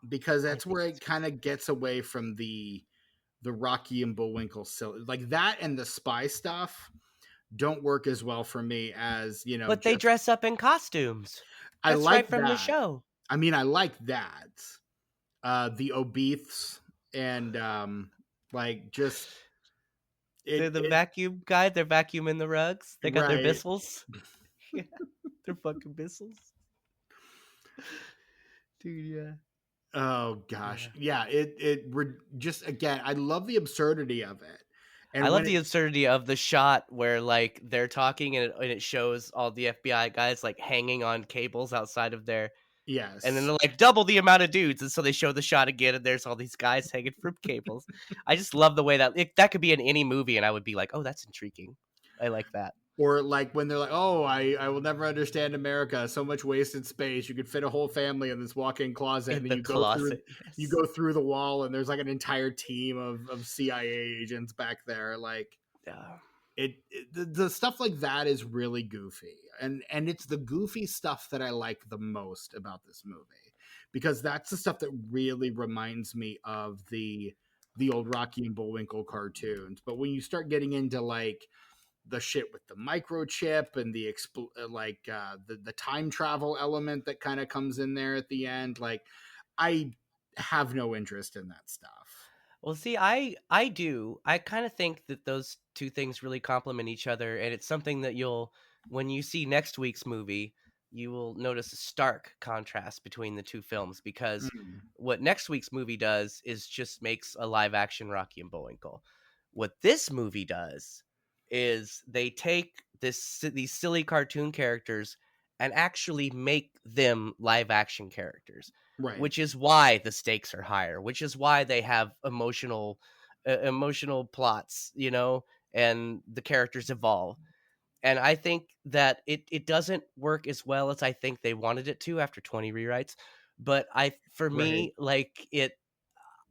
because I that's think where it's it kind of gets away from the Rocky and Bullwinkle silly, like that, and the spy stuff don't work as well for me as But they just. dress up in costumes. I That's right like from the that. show. I mean, I like that. The obeths and like just They're it, the it vacuum guy. They're vacuuming the rugs. They got their right. whistles. Yeah, they're fucking whistles. Dude, yeah. Oh gosh, yeah. Just again, I love the absurdity of it, I and love when the it absurdity of the shot where like they're talking, and it shows all the FBI guys like hanging on cables outside of their. And then yes, they're like, double the amount of dudes. And so they show the shot again, and there's all these guys hanging from cables. I just love the way that could be in any movie, and I would be like, oh, that's intriguing. I like that. or like when they're like, oh, I will never understand America. So much wasted space. You could fit a whole family in this walk-in closet, In and then the closet. you Yes. go through the wall, and there's like an entire team of CIA agents back there, like. Yeah. The stuff like that is really goofy, and it's the goofy stuff that I like the most about this movie, because that's the stuff that really reminds me of the old Rocky and Bullwinkle cartoons. But when you start getting into like the shit with the microchip and the the time travel element that kind of comes in there at the end, like I have no interest in that stuff. Well, see, I do. I kind of think that those two things really complement each other, and it's something that when you see next week's movie, you will notice a stark contrast between the two films, because Mm, what next week's movie does is just makes a live action Rocky and Bullwinkle. What this movie does is they take these silly cartoon characters and actually make them live action characters, right. which is why the stakes are higher, which is why they have emotional plots, and the characters evolve. And I think that it doesn't work as well as I think they wanted it to after 20 rewrites. But for Right. me, like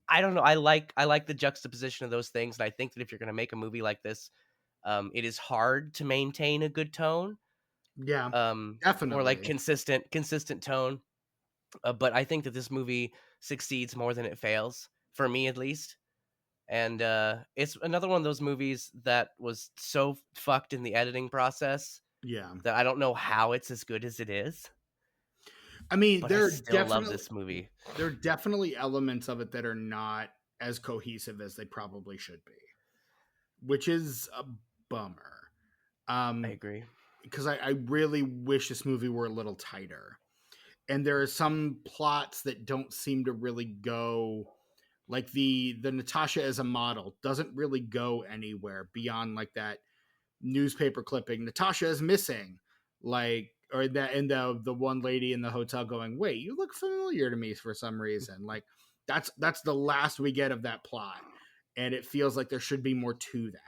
I don't know. I like the juxtaposition of those things, and I think that if you're going to make a movie like this, it is hard to maintain a good tone, Yeah, or like definitely. consistent tone. But I think that this movie succeeds more than it fails, for me at least. And it's another one of those movies that was so fucked in the editing process Yeah. that I don't know how it's as good as it is, I mean, but I still love this movie. there are definitely elements of it that are not as cohesive as they probably should be, which is a bummer. I Um, agree. because I really wish this movie were a little tighter. and there are some plots that don't seem to really go, like the Natasha as a model doesn't really go anywhere beyond like that newspaper clipping, Natasha is missing, like, or that, and the one lady in the hotel going, wait, you look familiar to me for some reason. Like that's the last we get of that plot, and it feels like there should be more to that.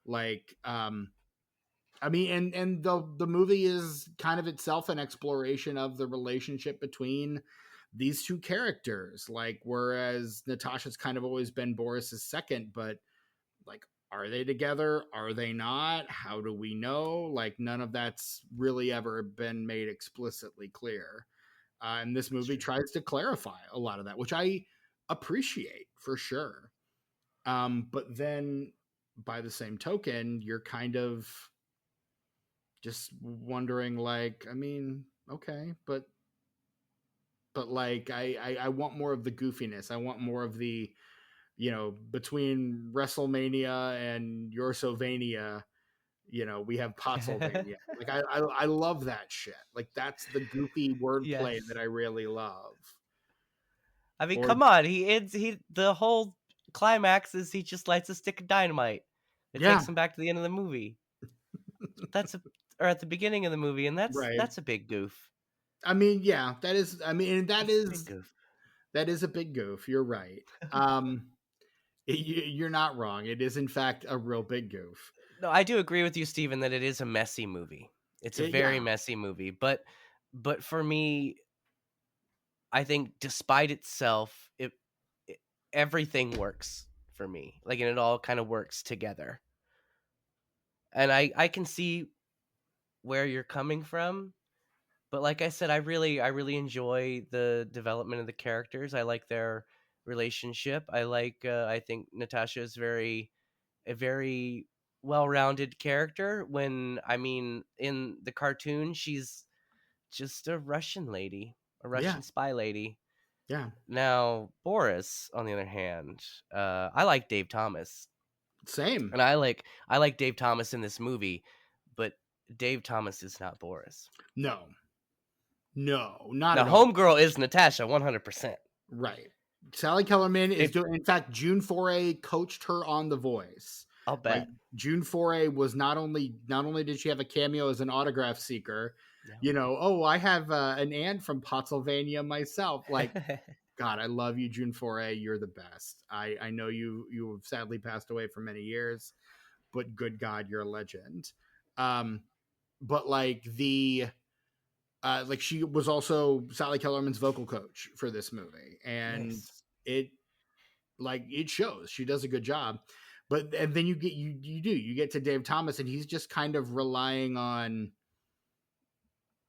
Like I mean, and the movie is kind of itself an exploration of the relationship between these two characters. Like, whereas Natasha's kind of always been Boris's second, but like, are they together? Are they not? How do we know? Like, none of that's really ever been made explicitly clear. And this movie tries to clarify a lot of that, which I appreciate for sure. But then by the same token, you're kind of just wondering, like, I mean, okay, but like, I want more of the goofiness. I want more of the, you know, between WrestleMania and Yorsovania, you know, we have Pottsylvania. Like I love that shit. Like that's the goofy wordplay Yes. that I really love. I mean, Or come on. The whole climax is he just lights a stick of dynamite. It yeah, takes him back to the end of the movie. Or at the beginning of the movie, and right. that's a big goof. I mean, yeah, that is. I mean, That's a big goof. that is a big goof. You're right. You're not wrong. It is in fact a real big goof. No, I do agree with you, Steven, that it is a messy movie. It's a very Yeah, messy movie, but for me, I think despite itself, everything works for me. Like, and it all kind of works together. And I can see where you're coming from, but like I said, I really enjoy the development of the characters. I like their relationship. I think Natasha is a very well-rounded character. When, I mean, in the cartoon, she's just a Russian lady, a yeah, Russian spy lady. yeah. Now, Boris, on the other hand, I like Dave Thomas, Same. and I like Dave Thomas in this movie, but Dave Thomas is not Boris. No, not Now, at all. Homegirl is Natasha, 100%. Right. Sally Kellerman is doing. In fact, June Foray coached her on The Voice. I'll Like bet. June Foray was not only did she have a cameo as an autograph seeker, No. you know, oh, I have an aunt from Pottsylvania myself. Like, God, I love you, June Foray. You're the best. I know you have sadly passed away for many years, but good God, you're a legend. But like she was also Sally Kellerman's vocal coach for this movie, and Nice. it shows she does a good job. But and then you get to Dave Thomas, and he's just kind of relying on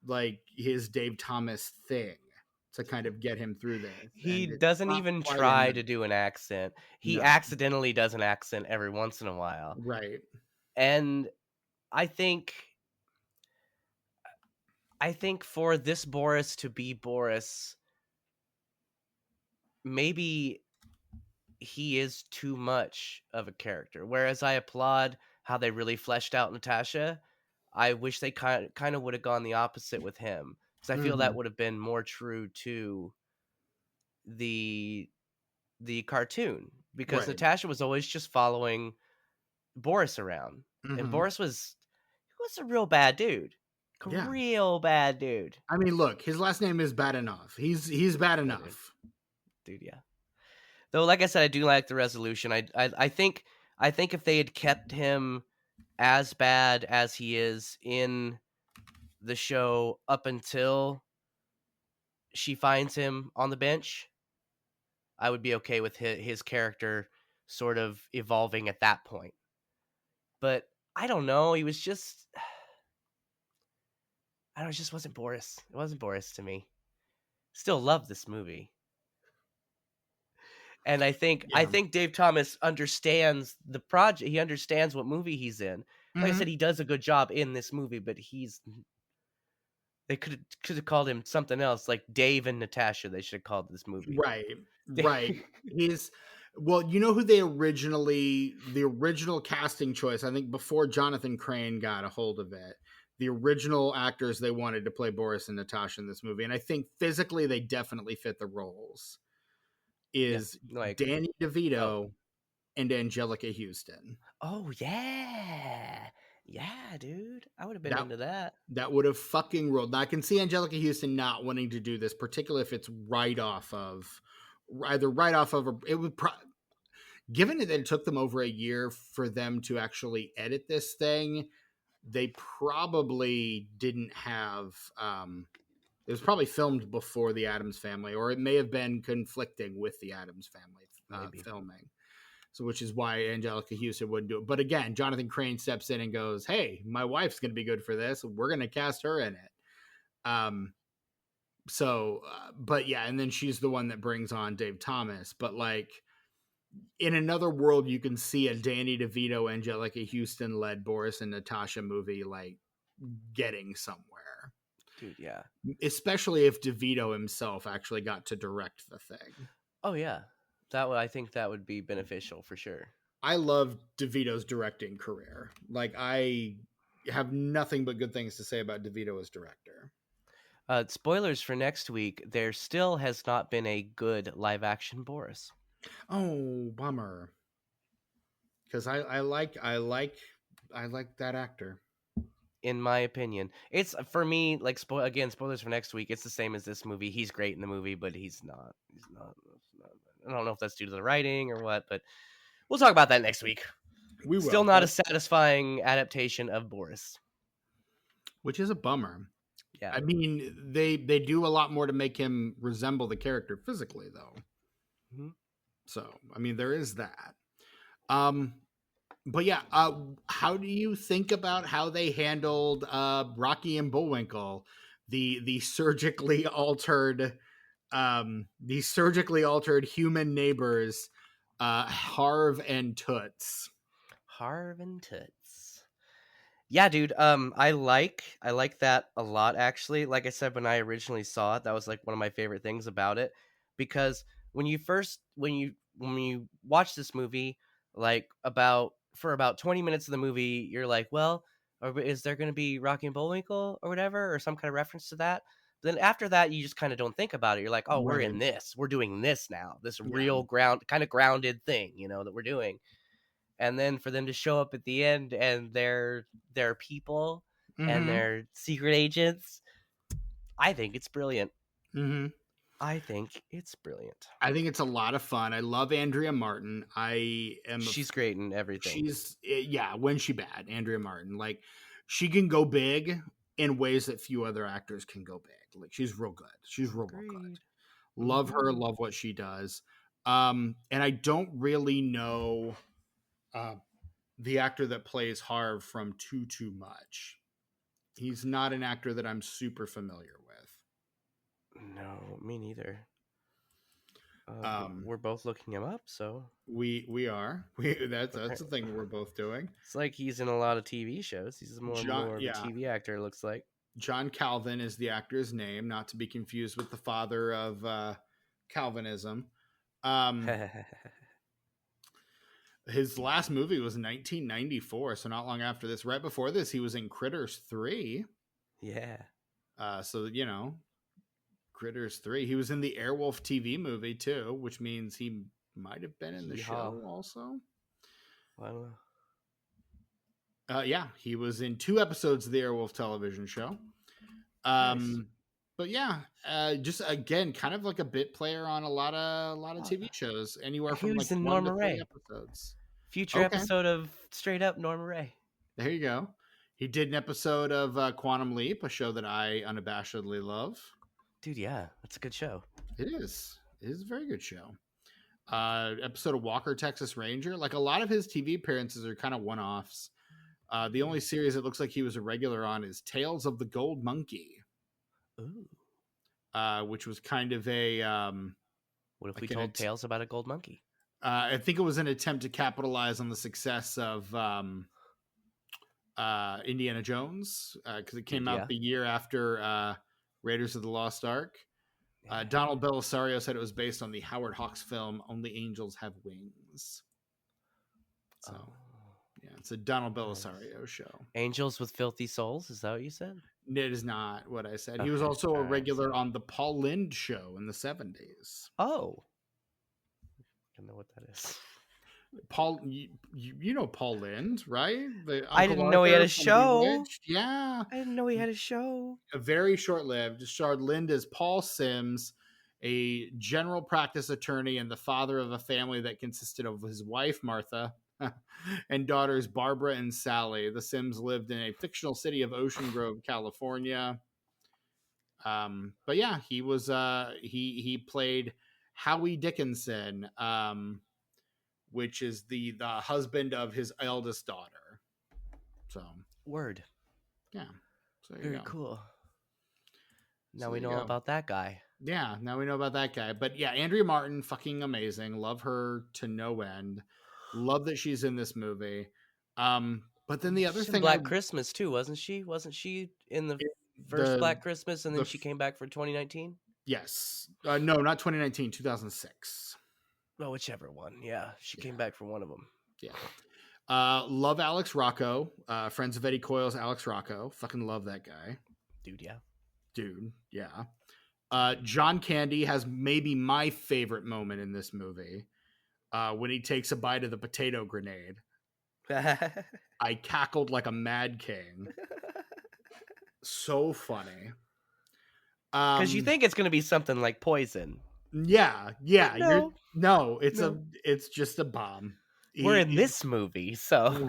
like his Dave Thomas thing to kind of get him through this. He And it's doesn't not even quite try enough. to do an accent. He No, accidentally does an accent every once in a while. right. And I think for this Boris to be Boris, maybe he is too much of a character. Whereas I applaud how they really fleshed out Natasha, I wish they kind of would have gone the opposite with him, because I feel that would have been more true to the cartoon, because Right. Natasha was always just following Boris around, and Boris was a real bad dude, Yeah. real bad dude. I mean, look, his last name is bad enough. He's bad enough. Dude, yeah. Though, like I said, I do like the resolution. I think if they had kept him as bad as he is in the show up until she finds him on the bench, I would be okay with his character sort of evolving at that point. But I don't know. He was just, I don't know, it just wasn't Boris. It wasn't Boris to me. Still love this movie. And I think Dave Thomas understands the project. He understands what movie he's in. Like I said, he does a good job in this movie, but they could have called him something else, like Dave and Natasha. They should have called this movie. Right. Well, you know who the original casting choice, I think before Jonathan Crane got a hold of it, the original actors they wanted to play Boris and Natasha in this movie, and I think physically they definitely fit the roles, is No, I agree. Danny DeVito and Angelica Houston. Oh yeah. Yeah, dude. I would have been That into that. that would have fucking rolled. Now, I can see Angelica Houston not wanting to do this, particularly if it's right off of it would given that it took them over a year for them to actually edit this thing, they probably didn't have it was probably filmed before the Addams Family, or it may have been conflicting with the Addams Family Maybe. filming. So, which is why Angelica Houston wouldn't do it. But again, Jonathan Crane steps in and goes, "Hey, my wife's going to be good for this. We're going to cast her in it." But yeah, and then she's the one that brings on Dave Thomas. But like, in another world, you can see a Danny DeVito, Angelica Houston led Boris and Natasha movie like getting somewhere. Dude, yeah. Especially if DeVito himself actually got to direct the thing. Oh yeah. I think that would be beneficial for sure. I love DeVito's directing career. Like, I have nothing but good things to say about DeVito as director. Spoilers for next week. There still has not been a good live action Boris. Oh, bummer. Because I like that actor. In my opinion, it's for me like spoilers for next week. It's the same as this movie. He's great in the movie, but he's not. I don't know if that's due to the writing or what, but we'll talk about that next week. We will. Still not a satisfying adaptation of Boris, which is a bummer. Yeah, I mean, they do a lot more to make him resemble the character physically, though. Mm-hmm. So, I mean, there is that. But yeah, how do you think about how they handled Rocky and Bullwinkle, the surgically altered human neighbors, Harv and Toots? Harv and Toots. Yeah, dude. I like that a lot, actually. Like I said, when I originally saw it, that was like one of my favorite things about it, because when you watch this movie, like for about 20 minutes of the movie, you're like, well, is there going to be Rocky and Bullwinkle or whatever, or some kind of reference to that? Then after that, you just kind of don't think about it. You're like, oh, we're in this. We're doing this now. This real grounded thing, that we're doing. And then for them to show up at the end and they're people and they're secret agents, I think it's brilliant. Mm-hmm. I think it's brilliant. I think it's a lot of fun. I love Andrea Martin. She's great in everything. When she bad, Andrea Martin. Like, she can go big in ways that few other actors can go big. Like, she's real good. She's real good. Love her. Love what she does. And I don't really know the actor that plays Harv from too much. He's not an actor that I'm super familiar with. No, me neither. We're both looking him up, so we are. That's the thing we're both doing. It's like he's in a lot of TV shows. He's more of a TV actor, it looks like. John Calvin is the actor's name, not to be confused with the father of Calvinism. His last movie was 1994, so not long after this. Right before this, he was in Critters 3. Yeah. So, Critters 3. He was in the Airwolf TV movie, too, which means he might have been in the show also. I don't know. Yeah, he was in 2 episodes of the Airwolf television show. Nice. But yeah, just again, kind of like a bit player on a lot of TV shows, anywhere from like 1 to 3 episodes. Future episode of Straight Up Norma Ray. There you go. He did an episode of Quantum Leap, a show that I unabashedly love. Dude, yeah, that's a good show. It is. It is a very good show. Episode of Walker, Texas Ranger. Like, a lot of his TV appearances are kind of one-offs. The only series it looks like he was a regular on is Tales of the Gold Monkey. Ooh. Which was kind of a... what if we told tales about a gold monkey? I think it was an attempt to capitalize on the success of Indiana Jones, because it came out the year after Raiders of the Lost Ark. Donald Belisario said it was based on the Howard Hawks film Only Angels Have Wings. So, Yeah, it's a Donald Nice. Belisario show. Angels with Filthy Souls. Is that what you said? It is not what I said. He was Okay, also a all right, regular so- on the Paul Lynde show in the 70s. Oh, I don't know what that is. Paul, you know Paul Lynde, right? The I Uncle didn't know he had Arthur a from show. Bewitched. Yeah, I didn't know he had a show. a very short-lived. Starred Lynde as Paul Sims, a general practice attorney and the father of a family that consisted of his wife Martha and daughters Barbara and Sally. The Sims lived in a fictional city of Ocean Grove, California. But yeah, he was he played Howie Dickinson, which is the husband of his eldest daughter. So Word. yeah, so there Very you go. cool. Now So we there know you go. about that guy. Yeah, now we know about that guy. But yeah, Andrea Martin, fucking amazing. Love her to no end. Love that she's in this movie. But then the other She's in thing, Black Christmas too, wasn't she? Wasn't she in the first Black Christmas and then she came back for 2019? Yes. No, not 2019, 2006. Well, whichever one. Yeah, she came back for one of them. Yeah. Love Alex Rocco. Friends of Eddie Coyle's Alex Rocco. Fucking love that guy. Dude, yeah. Dude, yeah. John Candy has maybe my favorite moment in this movie. When he takes a bite of the potato grenade. I cackled like a mad king. So funny. Because you think it's going to be something like poison. Yeah. No. It's just a bomb. We're in this movie, so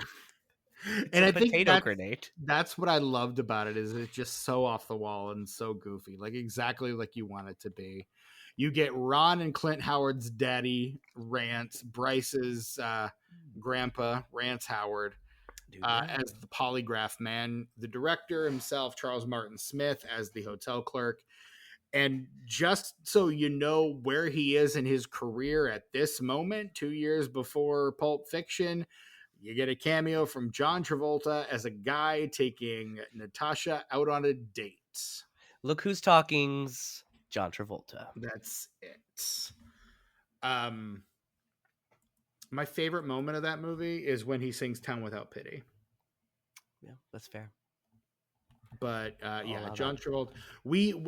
and I think potato grenade. That's what I loved about it, is it's just so off the wall and so goofy, like exactly like you want it to be. You get Ron and Clint Howard's daddy, Rance, Bryce's grandpa, Rance Howard, Dude, yeah. as the polygraph man, the director himself, Charles Martin Smith, as the hotel clerk. And just so you know where he is in his career at this moment, 2 years before Pulp Fiction, you get a cameo from John Travolta as a guy taking Natasha out on a date. Look Who's Talking's John Travolta. That's it. My favorite moment of that movie is when he sings Town Without Pity. Yeah, that's fair. But yeah, John Travolta.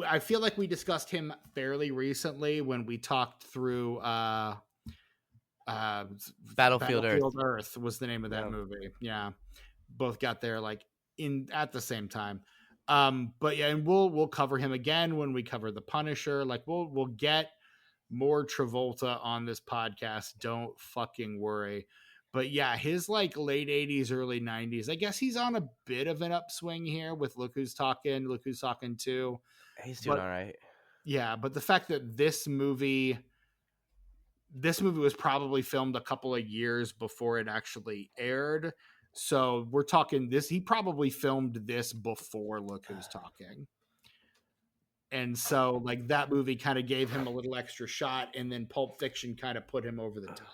I feel like we discussed him fairly recently when we talked through Battlefield Earth was the name of that movie. Yeah, both got there like at the same time. But yeah, and we'll cover him again when we cover The Punisher. Like we'll get more Travolta on this podcast. Don't fucking worry. But yeah, his like late 80s, early 90s. I guess he's on a bit of an upswing here with Look Who's Talking 2. He's doing all right. Yeah, but the fact that this movie was probably filmed a couple of years before it actually aired. So we're talking this, he probably filmed this before Look Who's Talking. And so like that movie kind of gave him a little extra shot, and then Pulp Fiction kind of put him over the top.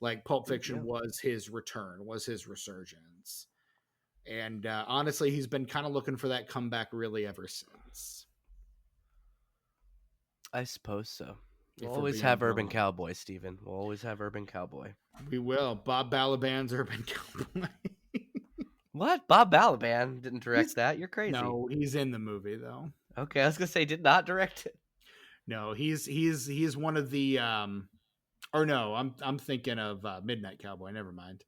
Like Pulp Fiction was his return, was his resurgence. And honestly, he's been kind of looking for that comeback really ever since. I suppose so. We'll always have Urban Cowboy, Steven. We'll always have Urban Cowboy. We will. Bob Balaban's Urban Cowboy. What? Bob Balaban didn't direct that? You're crazy. No, he's in the movie though. Okay, I was gonna say did not direct it. No, he's one of the or no, I'm thinking of Midnight Cowboy. Never mind.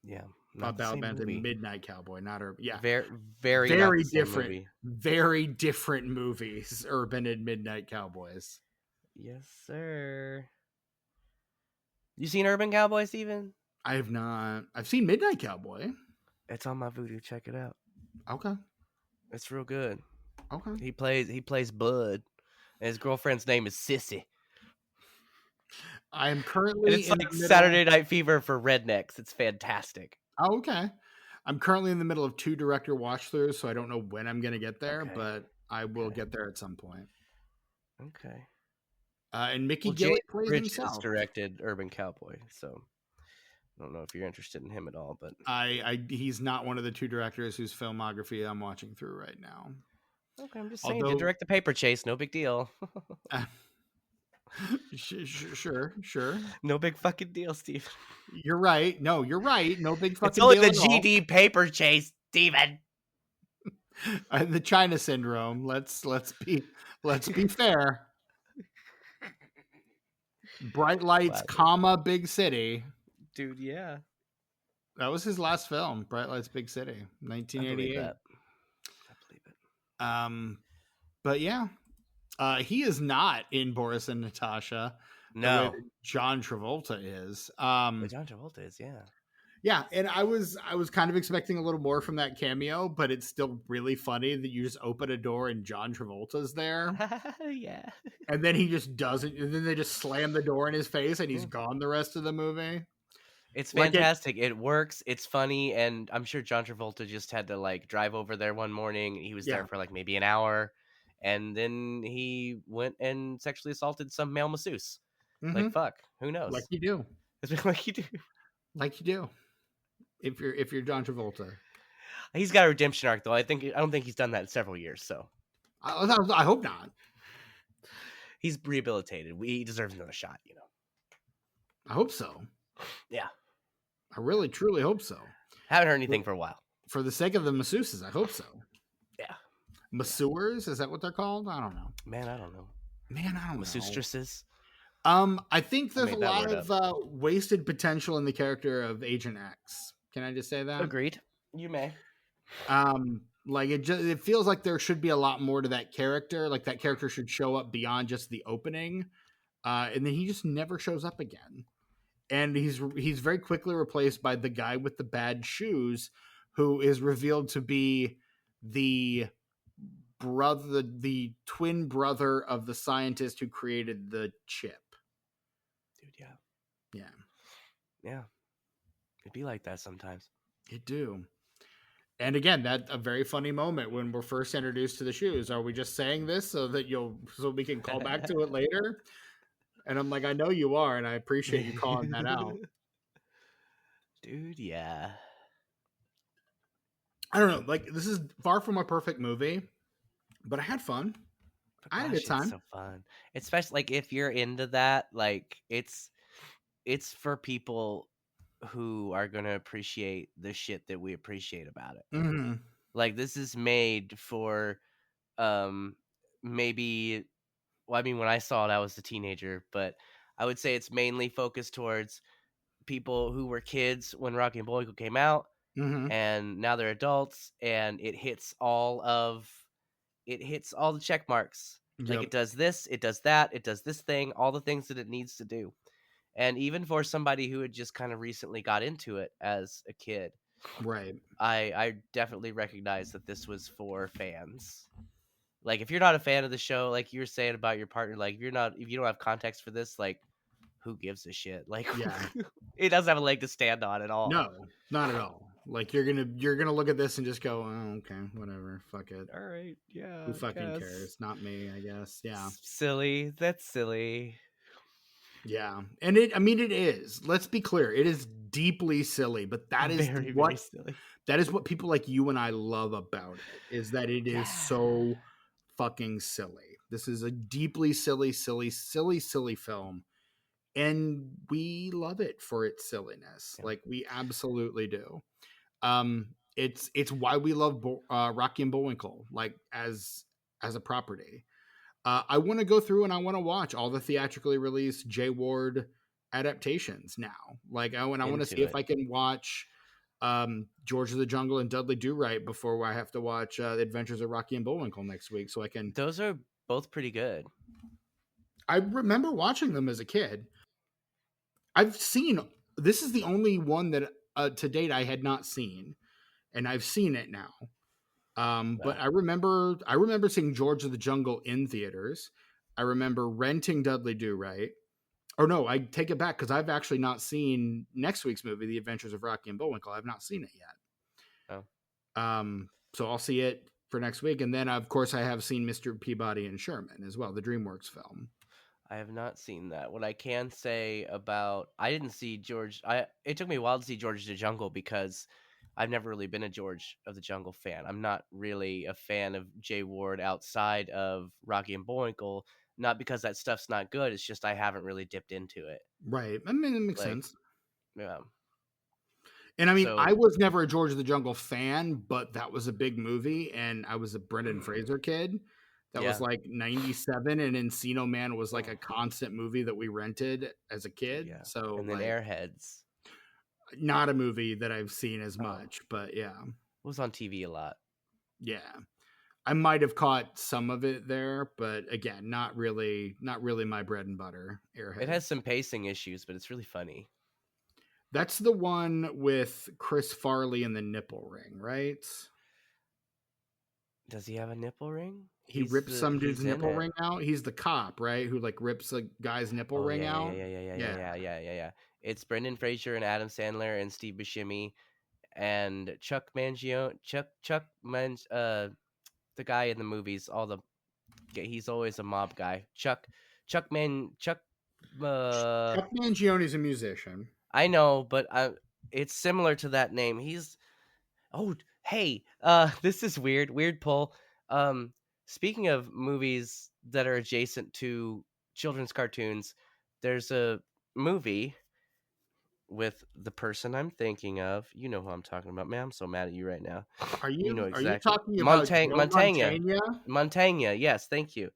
Yeah, Bob Balaban's in Midnight Cowboy, not Urban. Yeah, very different, movie. very different movies. Urban and Midnight Cowboys. Yes, sir. You seen Urban Cowboy, Steven? I have not. I've seen Midnight Cowboy. It's on my Voodoo. Check it out. Okay, it's real good. Okay, he plays Bud, and his girlfriend's name is Sissy. I am currently. And it's like Saturday Night Fever for rednecks. It's fantastic. Oh, okay. I'm currently in the middle of 2 director watch throughs, so I don't know when I'm going to get there, but I will get there at some point. Okay. And Mickey Gillett plays Bridges himself. Directed Urban Cowboy, so I don't know if you're interested in him at all, but he's not one of the 2 directors whose filmography I'm watching through right now. Okay, I'm just saying to direct The Paper Chase, no big deal. Sure. No big fucking deal, Steve. You're right. No, you're right. No big It's fucking only deal the at all. GD paper chase, Steven. The China syndrome. Let's be fair. Bright Lights, Classic. Big City. Dude, yeah. That was his last film, Bright Lights, Big City, I believe 1988. that. I believe it. But yeah, he is not in Boris and Natasha the way No. that John Travolta is. But John Travolta is, yeah. Yeah, and I was kind of expecting a little more from that cameo, but it's still really funny that you just open a door and John Travolta's there, Yeah. and then he just doesn't, and then they just slam the door in his face, and he's Yeah. gone the rest of the movie. It's Like fantastic. It works. It's funny, and I'm sure John Travolta just had to like drive over there one morning. He was Yeah. there for like maybe an hour, and then he went and sexually assaulted some male masseuse. Like fuck, who knows? Like you do. Like you do. Like you do. If you're John Travolta. He's got a redemption arc though. I don't think he's done that in several years. So I hope not. he's rehabilitated. He deserves another shot. You know. I hope so. Yeah. I really truly hope so. Haven't heard anything for a while. For the sake of the masseuses, I hope so. Yeah. Masseurs, is that what they're called? I don't know. Man, I don't know. Masseustresses. Masseuses. I think there's a lot of wasted potential in the character of Agent X. Can I just say that? Agreed. You may. Like it feels like there should be a lot more to that character. Like that character should show up beyond just the opening, and then he just never shows up again. And he's very quickly replaced by the guy with the bad shoes, who is revealed to be the twin brother of the scientist who created the chip. Dude, yeah. It'd be like that sometimes. It do. And again, that's a very funny moment when we're first introduced to the shoes. Are we just saying this so we can call back to it later? And I'm like, I know you are, and I appreciate you calling that out. Dude, yeah. I don't know. Like, this is far from a perfect movie, but I had fun. I had a good time. It's so fun. Especially like if you're into that, like it's for people who are gonna appreciate the shit that we appreciate about it. Mm-hmm. Like this is made for maybe, well, I mean, when I saw it I was a teenager, but I would say it's mainly focused towards people who were kids when Rocky and Bullwinkle came out, and now they're adults, and it hits all the check marks. Like it does this, it does that, it does this thing, all the things that it needs to do. And even for somebody who had just kind of recently got into it as a kid, right? I definitely recognize that this was for fans. Like if you're not a fan of the show, like you were saying about your partner, like if you don't have context for this, like who gives a shit? Like it doesn't have a leg to stand on at all. No, not at all. Like you're gonna look at this and just go, oh, okay, whatever, fuck it. All right, yeah. Who fucking cares? Not me, I guess. Yeah. Silly. That's silly. Yeah, and it is. Let's be clear, it is deeply silly, but that is very silly. That is what people like you and I love about it. Is that it is so fucking silly. This is a deeply silly film. And we love it for its silliness. Yeah. Like we absolutely do. It's why we love Rocky and Bullwinkle, like as a property. I want to go through and I want to watch all the theatrically released Jay Ward adaptations now. Like I want to see if I can watch George of the Jungle and Dudley Do-Right before I have to watch The Adventures of Rocky and Bullwinkle next week. So I can. Those are both pretty good. I remember watching them as a kid. This is the only one that to date I had not seen, and I've seen it now. But I remember seeing George of the Jungle in theaters. I remember renting Dudley Do-Right. Or no, I take it back because I've actually not seen next week's movie, The Adventures of Rocky and Bullwinkle. I've not seen it yet. Oh. So I'll see it for next week, and then of course I have seen Mr. Peabody and Sherman as well, the DreamWorks film. I have not seen that. What I can say about, I didn't see George. It took me a while to see George of the Jungle because I've never really been a George of the Jungle fan. I'm not really a fan of Jay Ward outside of Rocky and Bullwinkle. Not because that stuff's not good. It's just I haven't really dipped into it. Right. I mean, it makes Like, sense. yeah. And I mean, So I was never a George of the Jungle fan, but that was a big movie, and I was a Brendan Fraser kid. That was yeah, like 97, and Encino Man was like a constant movie that we rented as a kid. yeah. So, And then like, Airheads not a movie that I've seen as oh, much, but yeah. was on TV a lot. Yeah. I might have caught some of it there, but again, not really my bread and butter. It Airhead. has some pacing issues, but it's really funny. That's the one with Chris Farley and the nipple ring, right? Does he have a nipple ring? He rips some dude's he's in nipple it. ring out. He's the cop, right? Who like rips a guy's nipple Oh ring yeah, out. yeah. It's Brendan Fraser and Adam Sandler and Steve Buscemi and Chuck Mangione, the guy in the movies. He's always a mob guy. Chuck Chuck Mangione's a musician. I know, but it's similar to that name. Hey, this is weird pull. Speaking of movies that are adjacent to children's cartoons, there's a movie with the person I'm thinking of. You know who I'm talking about, man. I'm so mad at you right now. Are You know you exactly. talking about Joe Montaigne. Montana? Montaigne. Yes, thank you.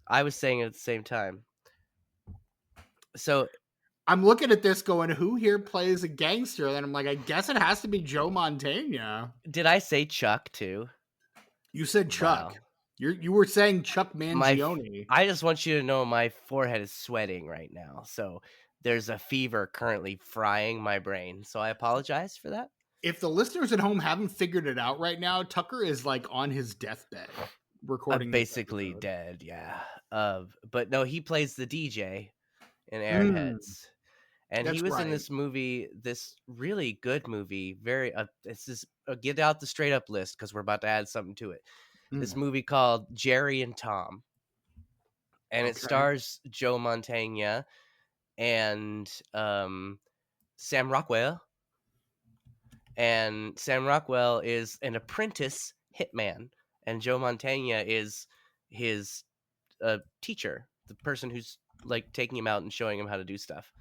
I was saying it at the same time. So I'm looking at this going, who here plays a gangster? And I'm like, I guess it has to be Joe Montana. did I say Chuck too? You said Chuck. Wow. You were saying Chuck Mangione. I just want you to know my forehead is sweating right now. So there's a fever currently frying my brain. So I apologize for that. If the listeners at home haven't figured it out right now, Tucker is like on his deathbed recording. I'm basically dead, yeah. But no, he plays the DJ in Airheads. And he was in this movie, this really good movie. It's this get out the straight up list because we're about to add something to it. This movie called Jerry and Tom, and it stars Joe Montana and Sam Rockwell. And Sam Rockwell is an apprentice hitman, and Joe Montana is his teacher, the person who's like taking him out and showing him how to do stuff.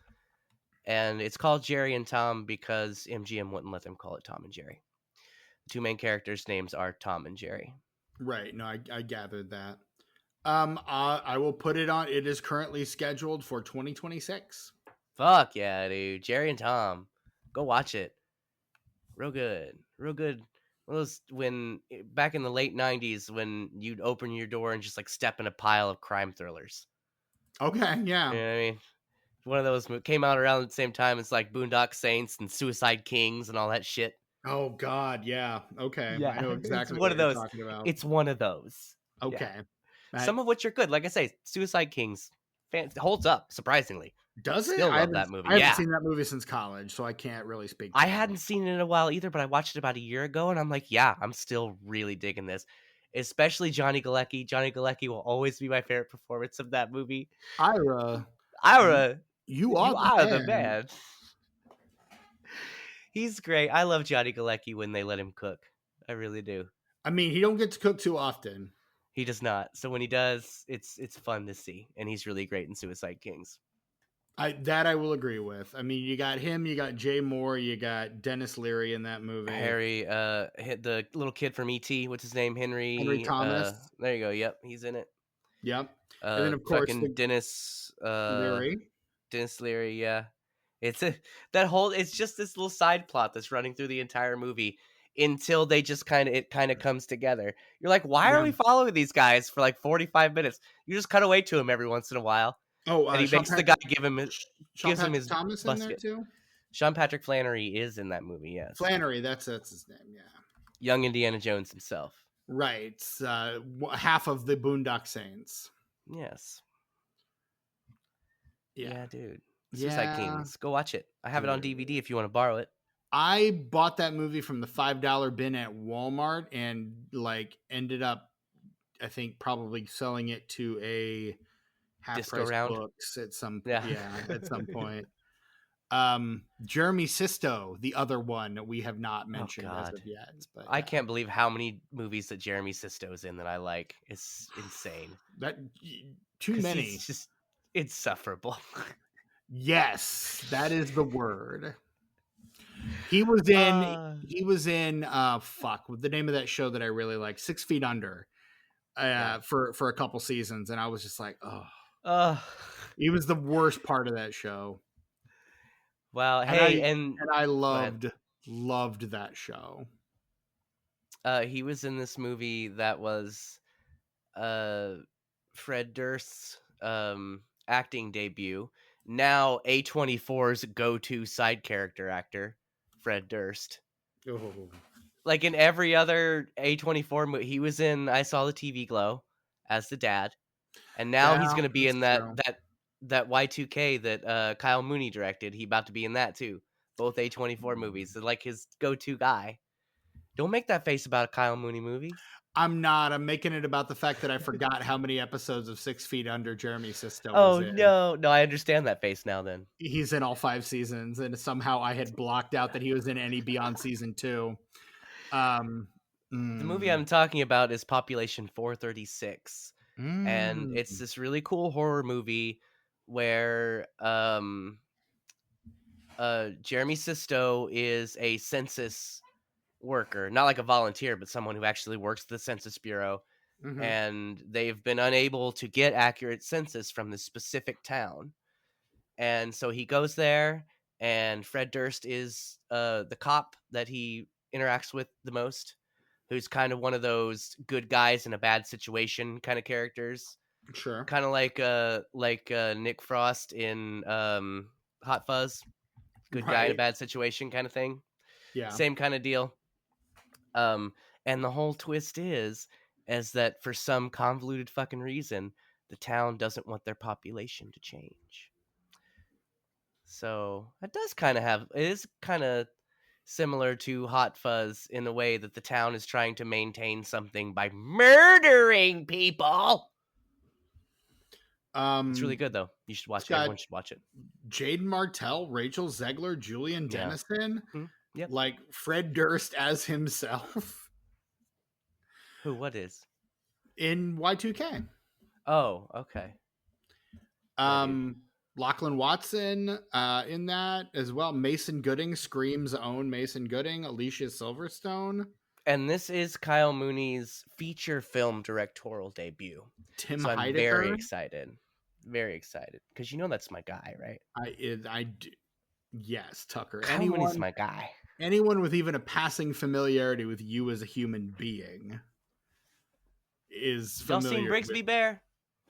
And it's called Jerry and Tom because MGM wouldn't let them call it Tom and Jerry. The two main characters' names are Tom and Jerry. Right. No, I gathered that. I will put it on. It is currently scheduled for 2026. Fuck yeah, dude. Jerry and Tom. Go watch it. Real good. Real good. One of those when back in the late 90s when you'd open your door and just like step in a pile of crime thrillers. Okay, yeah. You know what I mean? One of those came out around the same time as like Boondock Saints and Suicide Kings and all that shit. Oh God, yeah. Okay, yeah, I know exactly it's what one of you're those. talking about. It's one of those. Okay, Yeah. Some of which are good. Like I say, Suicide Kings holds up surprisingly. Does it? Still love that movie. I haven't seen that movie since college, so I can't really speak. I hadn't seen it in a while either, but I watched it about a year ago, and I'm like, yeah, I'm still really digging this. Especially Johnny Galecki. Johnny Galecki will always be my favorite performance of that movie. Ira, you are the man. He's great. I love Johnny Galecki when they let him cook. I really do. I mean, he don't get to cook too often. He does not. So when he does, it's fun to see, and he's really great in Suicide Kings. I will agree with. I mean, you got him, you got Jay Moore, you got Dennis Leary in that movie. Harry, the little kid from E.T. What's his name? Henry Thomas. There you go. Yep, he's in it. Yep. And then of course Dennis Leary. Dennis Leary. Yeah, it's just this little side plot that's running through the entire movie until they just kind of comes together. You're like, why are we following these guys for like 45 minutes? You just cut away to him every once in a while. Oh, and he makes the guy give him his Thomas basket. In there too. Sean Patrick Flannery is in that movie. Yes, Flannery. That's his name. Yeah. Young Indiana Jones himself. Right. Half of the Boondock Saints. Yes. Yeah, dude. Suicide Kings. Go watch it. I have it on DVD if you want to borrow it. I bought that movie from the $5 bin at Walmart and like ended up, I think, probably selling it to a half price books at some at some point. Jeremy Sisto, the other one we have not mentioned as God. of yet. But I can't believe how many movies that Jeremy Sisto's in that I like. It's insane. that too 'Cause many. he's just insufferable. Yes, that is the word. He was in fuck, with the name of that show that I really like, 6 Feet Under, for a couple seasons, and I was just like, oh, he was the worst part of that show. Well, And hey, I go ahead. loved that show. He was in this movie that was Fred Durst's acting debut. Now A24's go-to side character actor, Fred Durst. Oh. Like in every other A24 movie, he was in I Saw the TV Glow as the dad, and now he's going to be in that Y2K that Kyle Mooney directed. He about to be in that too. Both A24 movies. They're like his go-to guy. Don't make that face about a Kyle Mooney movie. I'm not. I'm making it about the fact that I forgot how many episodes of 6 Feet Under Jeremy Sisto Oh was in. no, I understand that face now. Then He's in all 5 seasons, and somehow I had blocked out that he was in any beyond season 2. The movie I'm talking about is Population 436, and it's this really cool horror movie where Jeremy Sisto is a census worker, not like a volunteer, but someone who actually works the Census Bureau. And they've been unable to get accurate census from this specific town. And so he goes there, and Fred Durst is the cop that he interacts with the most, who's kind of one of those good guys in a bad situation kind of characters. Sure. Kind of like Nick Frost in Hot Fuzz. Good guy in a bad situation kind of thing. Yeah. Same kind of deal. And the whole twist is that for some convoluted fucking reason, the town doesn't want their population to change. So it is kind of similar to Hot Fuzz in the way that the town is trying to maintain something by murdering people. It's really good though. You should watch it. Everyone should watch it. Jaden Martell, Rachel Zegler, Julian Dennison, Yep. like Fred Durst as himself. Who? What is? In Y2K. Oh, okay. Lachlan Watson in that as well. Mason Gooding, Scream's own Mason Gooding, Alicia Silverstone. And this is Kyle Mooney's feature film directorial debut. Tim I'm Heidecker. very excited. Very excited. Because you know that's my guy, right? I do. Yes, Tucker. Kyle Mooney's my guy. Anyone with even a passing familiarity with you as a human being is familiar. Y'all seen Brigsby Bear?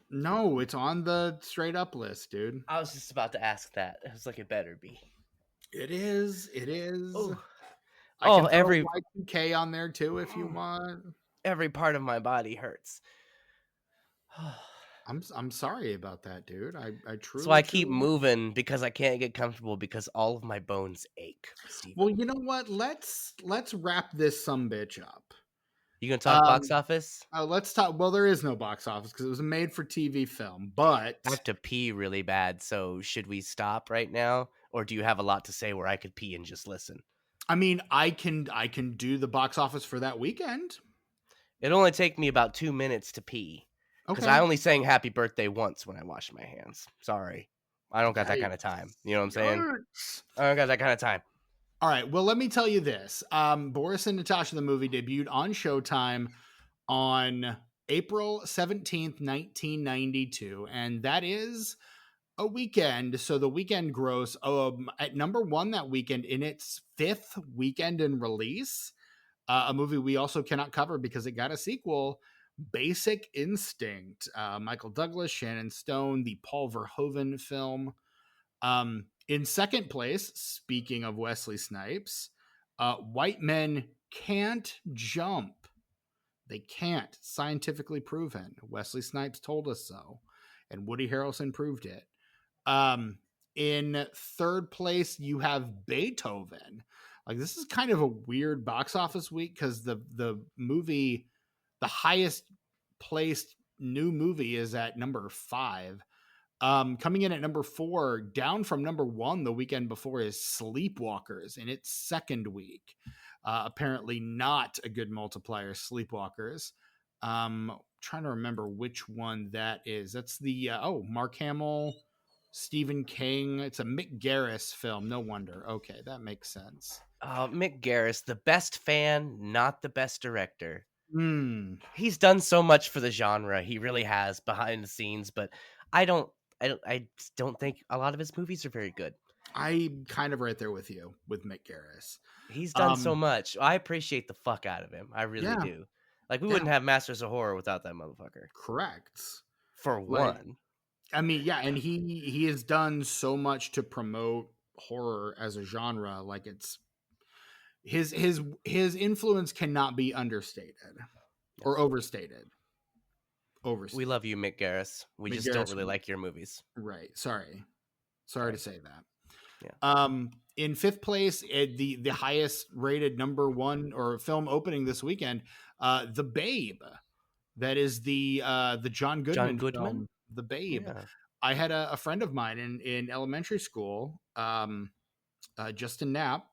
No, it's on the straight up list, dude. I was just about to ask that. I was like, it better be. It is. Ooh. I can throw Y2K on there too if you want. Every part of my body hurts. I'm sorry about that, dude. I truly. So I keep moving because I can't get comfortable because all of my bones ache. Steven. Well, you know what? Let's wrap this sumbitch up. You gonna talk box office? Let's talk. Well, there is no box office because it was a made-for-TV film. But I have to pee really bad. So should we stop right now, or do you have a lot to say where I could pee and just listen? I mean, I can do the box office for that weekend. It'll only take me about 2 minutes to pee. Because I only sang happy birthday once when I washed my hands. Sorry. I don't got that kind of time. You know what I'm saying? I don't got that kind of time. All right. Well, let me tell you this. Boris and Natasha, the movie, debuted on Showtime on April 17th, 1992. And that is a weekend. So the weekend gross at number 1 that weekend in its 5th weekend in release. A movie we also cannot cover because it got a sequel, Basic Instinct. Michael Douglas, Shannon Stone, the Paul Verhoeven film. In second place, speaking of Wesley Snipes, White Men Can't Jump. They can't. Scientifically proven. Wesley Snipes told us so. And Woody Harrelson proved it. In third place, you have Beethoven. Like, this is kind of a weird box office week because the movie, the highest placed new movie is at number 5. Coming in at number 4, down from number 1 the weekend before, is Sleepwalkers in its second week. Apparently not a good multiplier, Sleepwalkers. Trying to remember which one that is. That's the Mark Hamill, Stephen King. It's a Mick Garris film. No wonder. Okay, that makes sense. Mick Garris, the best fan, not the best director. Hmm. He's done so much for the genre. He really has behind the scenes, but I don't think a lot of his movies are very good. I'm kind of right there with you with Mick Garris. He's done so much. I appreciate the fuck out of him. I really Yeah. do. Like, we Yeah. wouldn't have Masters of Horror without that motherfucker. Correct. For Like, one. I mean, yeah, and he has done so much to promote horror as a genre. Like, it's his influence cannot be understated or overstated. We love you, Mick Garris. We Mick just Garris, don't really like your movies. Right. Sorry to say that. Yeah. In 5th place, the highest rated number 1 or film opening this weekend, The Babe. That is the John Goodman film, The Babe. Yeah. I had a friend of mine in elementary school, Justin Knapp.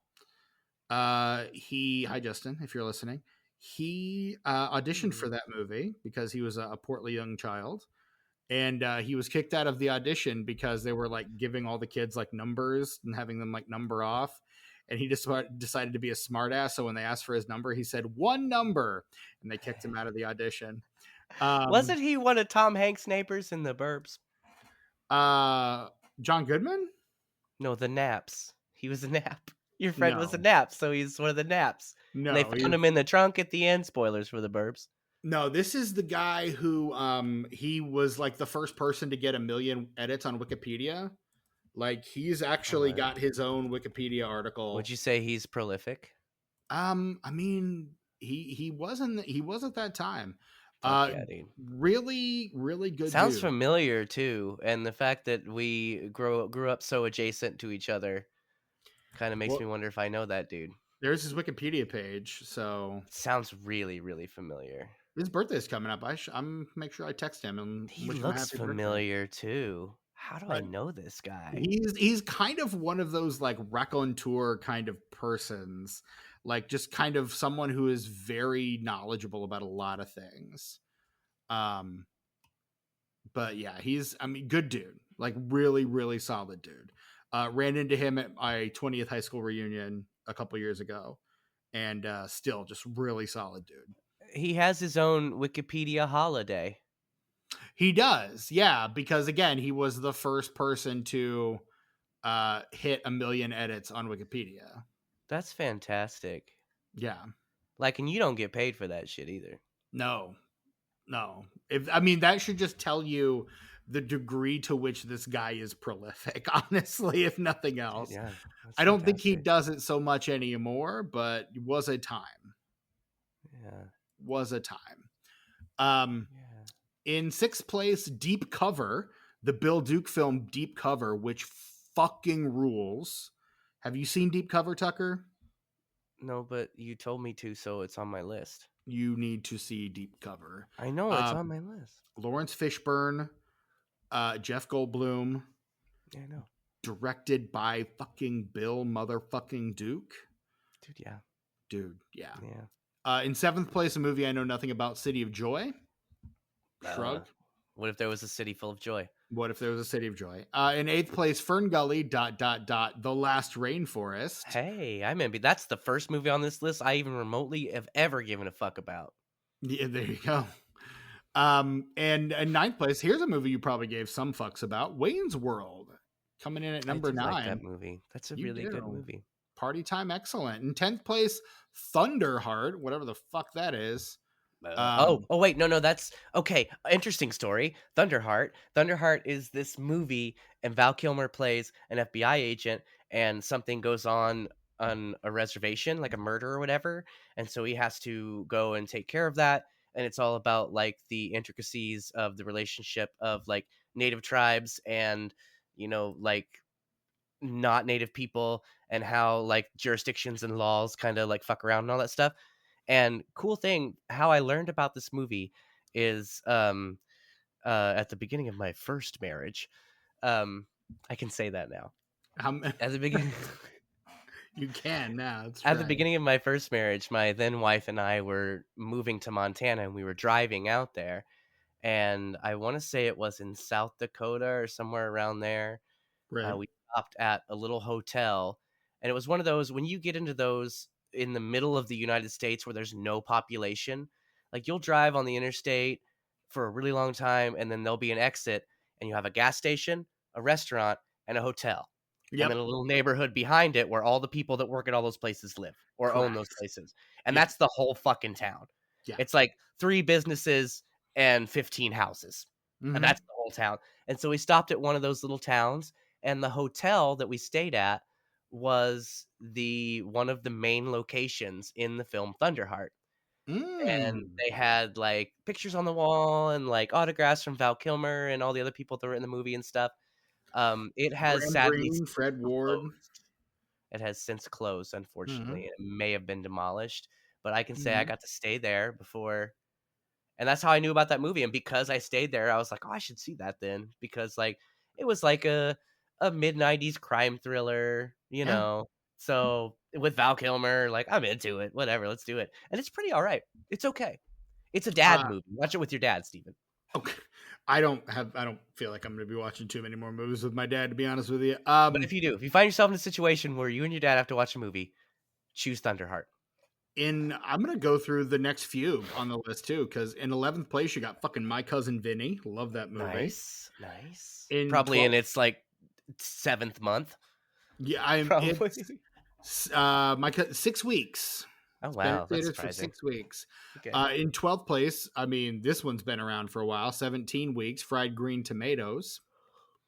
Hi Justin, if you're listening. He auditioned for that movie because he was a portly young child, and he was kicked out of the audition because they were like giving all the kids like numbers and having them like number off, and he just decided to be a smartass. So when they asked for his number, he said 1 number, and they kicked him out of the audition. Wasn't he one of Tom Hanks' neighbors in The Burbs? John Goodman? No, the Naps. He was a Nap. Your friend was a No. Nap, so he's one of the Naps. No, And they found him in the trunk at the end. Spoilers for The Burbs. No, this is the guy who he was like the first person to get 1 million edits on Wikipedia. Like, he's actually got his own Wikipedia article. Would you say he's prolific? I mean, he wasn't at that time. Yeah, dude. Really, really good. Sounds dude. familiar too, and the fact that we grew up so adjacent to each other kind of makes me wonder if I know that dude. There's his Wikipedia page, so sounds really, really familiar. His birthday's coming up. I'm make sure I text him and he looks familiar too. How do I know this guy? He's kind of one of those like raconteur kind of persons, like just kind of someone who is very knowledgeable about a lot of things. But yeah, good dude, like really, really solid dude. Ran into him at my 20th high school reunion a couple years ago, and still just really solid dude. He has his own Wikipedia holiday. He does, yeah, because again, he was the first person to hit 1 million edits on Wikipedia. That's fantastic. Yeah. Like, and you don't get paid for that shit either. No. That should just tell you the degree to which this guy is prolific, honestly, if nothing else. Yeah. I don't think he does it so much anymore, but it was a time. Yeah. Was a time. In 6th place, Deep Cover, the Bill Duke film Deep Cover, which fucking rules. Have you seen Deep Cover, Tucker? No, but you told me to, so it's on my list. You need to see Deep Cover. I know, it's on my list. Lawrence Fishburne, Jeff Goldblum. Yeah, I know. Directed by fucking Bill motherfucking Duke. Dude, yeah. In 7th place, a movie I know nothing about, City of Joy. Shrug. What if there was a city full of joy? What if there was a City of Joy? In 8th place, Fern Gully, The Last Rainforest. Hey, I remember that's the first movie on this list I even remotely have ever given a fuck about. Yeah, there you go. And in 9th place, here's a movie you probably gave some fucks about, Wayne's World, coming in at number 9. Like that movie. That's a really good movie. Party time, excellent. In 10th place, Thunderheart, whatever the fuck that is. Wait, no, that's okay. Interesting story. Thunderheart is this movie, and Val Kilmer plays an FBI agent, and something goes on a reservation, like a murder or whatever, and so he has to go and take care of that. And it's all about like the intricacies of the relationship of like native tribes and like not native people, and how like jurisdictions and laws kind of like fuck around and all that stuff. And cool thing, how I learned about this movie is at the beginning of my first marriage. I can say that now. How At the beginning, you can now. That's at the right. beginning of my first marriage, my then wife and I were moving to Montana, and we were driving out there. And I want to say it was in South Dakota or somewhere around there. Right. We stopped at a little hotel, and it was one of those when you get into those in the middle of the United States where there's no population, like you'll drive on the interstate for a really long time, and then there'll be an exit, and you have a gas station, a restaurant, and a hotel. And Yep. then a little neighborhood behind it where all the people that work at all those places live or own those Correct. places. And Yep. that's the whole fucking town. Yeah. It's like 3 businesses and 15 houses. And Mhm. that's the whole town. And so we stopped at one of those little towns, and the hotel that we stayed at was one of the main locations in the film Thunderheart. And Mm. they had like pictures on the wall and like autographs from Val Kilmer and all the other people that were in the movie and stuff. It has Graham sadly Greene, Fred Ward. closed. It has since closed, unfortunately. Mhm. It may have been demolished, but I can say I Mhm. got to stay there before, and that's how I knew about that movie. And because I stayed there, I was like, oh, I should see that then, because like it was like a mid-90s crime thriller, you Yeah. know. So with Val Kilmer, like I'm into it. Whatever, let's do it. And it's pretty all right. It's okay. It's a dad movie. Watch it with your dad, Steven. Okay. I don't feel like I'm going to be watching too many more movies with my dad, to be honest with you. But if you find yourself in a situation where you and your dad have to watch a movie, choose Thunderheart. I'm going to go through the next few on the list too, because in 11th place, you got fucking My Cousin Vinny. Love that movie. Nice. In In its like 7th month. Yeah, Probably. It's 6 weeks. Oh It's been in wow, that's theaters for surprising. 6 weeks. Okay. In 12th place, I mean, this one's been around for a while. 17 weeks. Fried Green Tomatoes.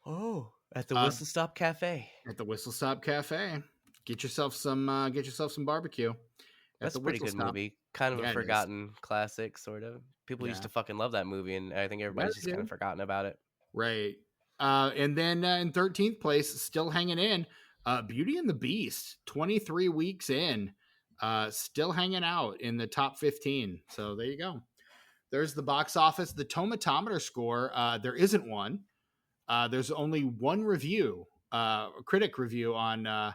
Oh, at the Uh, Whistle Stop Cafe. At the Whistle Stop Cafe. Get yourself some barbecue. That's the a pretty Whistle good Stop. movie. Kind of Yeah, a it is. forgotten classic, sort of. People used Yeah. to fucking love that movie, and I think everybody's just kind of forgotten about it. Right. And then in 13th place, still hanging in, Beauty and the Beast, 23 weeks in, still hanging out in the top 15. So there you go. There's the box office. The tomatometer score, there isn't one. There's only one review, a critic review on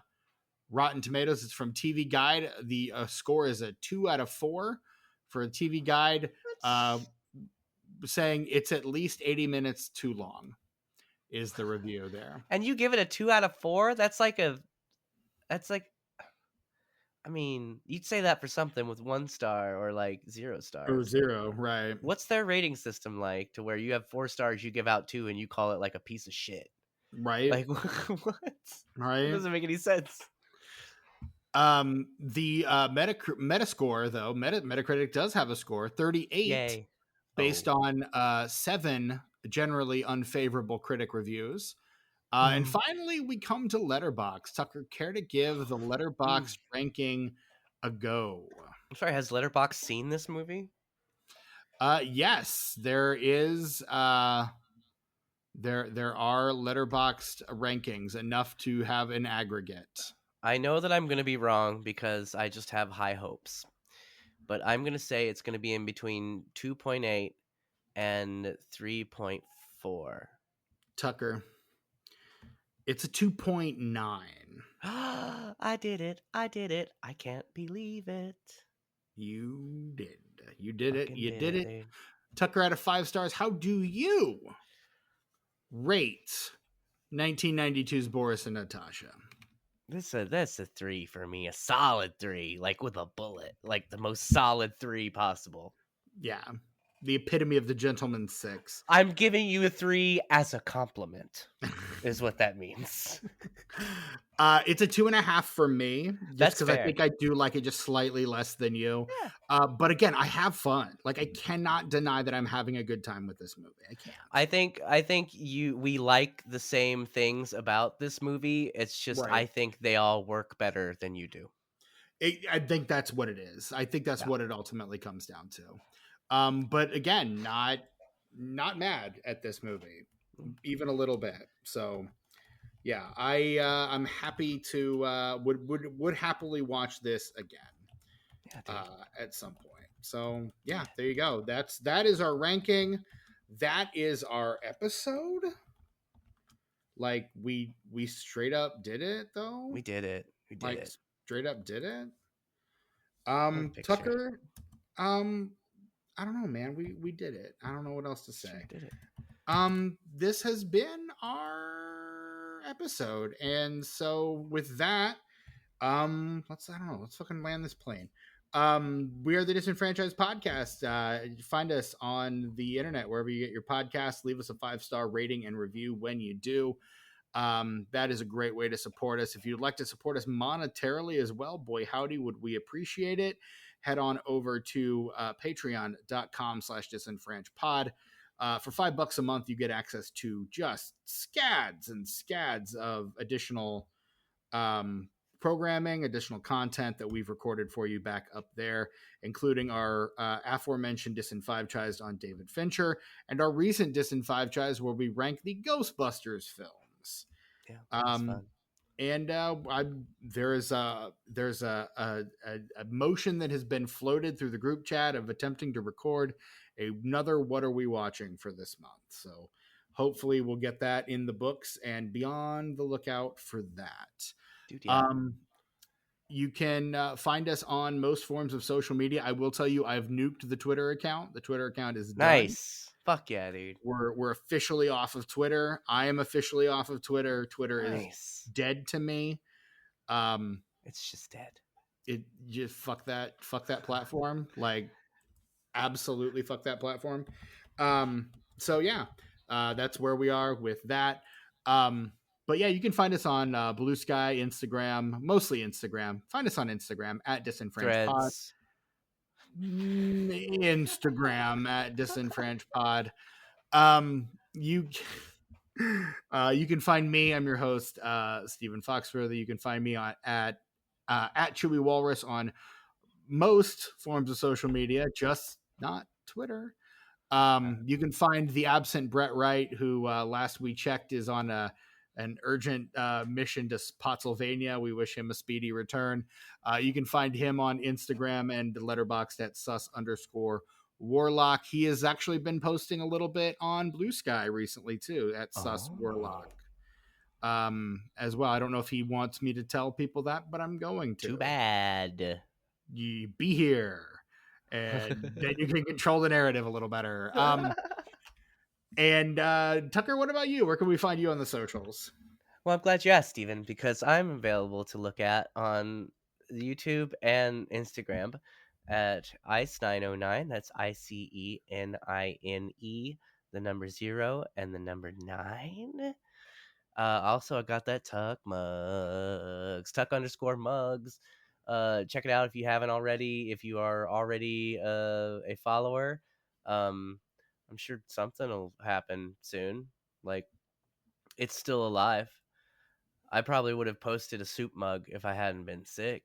Rotten Tomatoes. It's from TV Guide. The score is a 2 out of 4 for a TV Guide, saying it's at least 80 minutes too long. Is the review there? And you give it a 2 out of 4? That's like I mean, you'd say that for something with 1 star or like 0 stars. Or 0, right? What's their rating system like to where you have 4 stars, you give out 2, and you call it like a piece of shit? Right. Like what? Right. It doesn't make any sense. The Metascore though, Metacritic does have a score 38. Yay. Based on 7 generally unfavorable critic reviews. And finally, we come to Letterboxd. Tucker, care to give the Letterboxd ranking a go? I'm sorry, has Letterboxd seen this movie? Yes, there is. There are Letterboxd rankings, enough to have an aggregate. I know that I'm going to be wrong because I just have high hopes. But I'm going to say it's going to be in between 2.8 and 3.4. Tucker, it's a 2.9. I did it. I can't believe it. You did it. Fucking You did it. dude. Tucker, out of 5 stars, how do you rate 1992's Boris and Natasha? That's a 3 for me. A solid 3, like with a bullet. Like the most solid 3 possible. Yeah. The epitome of the gentleman's 6. I'm giving you a 3 as a compliment, is what that means. It's a 2.5 for me. That's because I fair. think I do like it just slightly less than you. Yeah. But again, I have fun. Like, I cannot deny that I'm having a good time with this movie. I can't. I think we like the same things about this movie. It's just Right. I think they all work better than you do. I think that's what it is. I think that's what it ultimately comes down to. But again, not mad at this movie, even a little bit. So yeah, I'm happy to would happily watch this again at some point. So yeah, there you go. That is our ranking. That is our episode. Like we straight up did it though. We did it. We did Like it. straight up did it. What a picture. Tucker, I don't know, man. We did it. I don't know what else to say. Sure did it. This has been our episode, and so with that, let's fucking land this plane. We are the Disenfranchised Podcast. Find us on the internet wherever you get your podcasts. Leave us a 5-star rating and review when you do. That is a great way to support us. If you'd like to support us monetarily as well, boy howdy, would we appreciate it. Head on over to patreon.com/disenfranchpod. For $5 a month, you get access to just scads and scads of additional programming, additional content that we've recorded for you back up there, including our aforementioned Disenfranchised on David Fincher and our recent Disenfranchised where we rank the Ghostbusters films. Yeah, that's fun. And there's a motion that has been floated through the group chat of attempting to record another What Are We Watching for this month. So hopefully we'll get that in the books and be on the lookout for that. Dude, yeah. You can find us on most forms of social media. I will tell you, I've nuked the Twitter account. The Twitter account is done. Nice. Fuck yeah, dude. We're officially off of Twitter. I am officially off of Twitter. Twitter is dead to me. It's just dead. It just fuck that platform. Like absolutely fuck that platform. So yeah, that's where we are with that. But yeah, you can find us on Blue Sky, Instagram, mostly Instagram. Find us on Instagram at disenfranched Instagram at disenfranched. You can find me. I'm your host, Stephen Foxworthy. You can find me on at Chewy Walrus on most forms of social media, just not Twitter. You can find the absent Brett Wright, who last we checked is on an urgent mission to Spotsylvania. We wish him a speedy return. You can find him on Instagram and Letterboxd at sus_warlock. He has actually been posting a little bit on Blue Sky recently too at sus_warlock as well. I don't know if he wants me to tell people that, but I'm going to. Too bad. You be here and then you can control the narrative a little better. And Tucker, what about you? Where can we find you on the socials? Well, I'm glad you asked, Stephen, because I'm available to look at on YouTube and Instagram at ICE909. That's ICENINE, the number 0 and the number 9. Also, I got that Tuck Mugs, Tuck_mugs. Check it out if you haven't already. If you are already a follower, I'm sure something will happen soon. Like, it's still alive. I probably would have posted a soup mug if I hadn't been sick.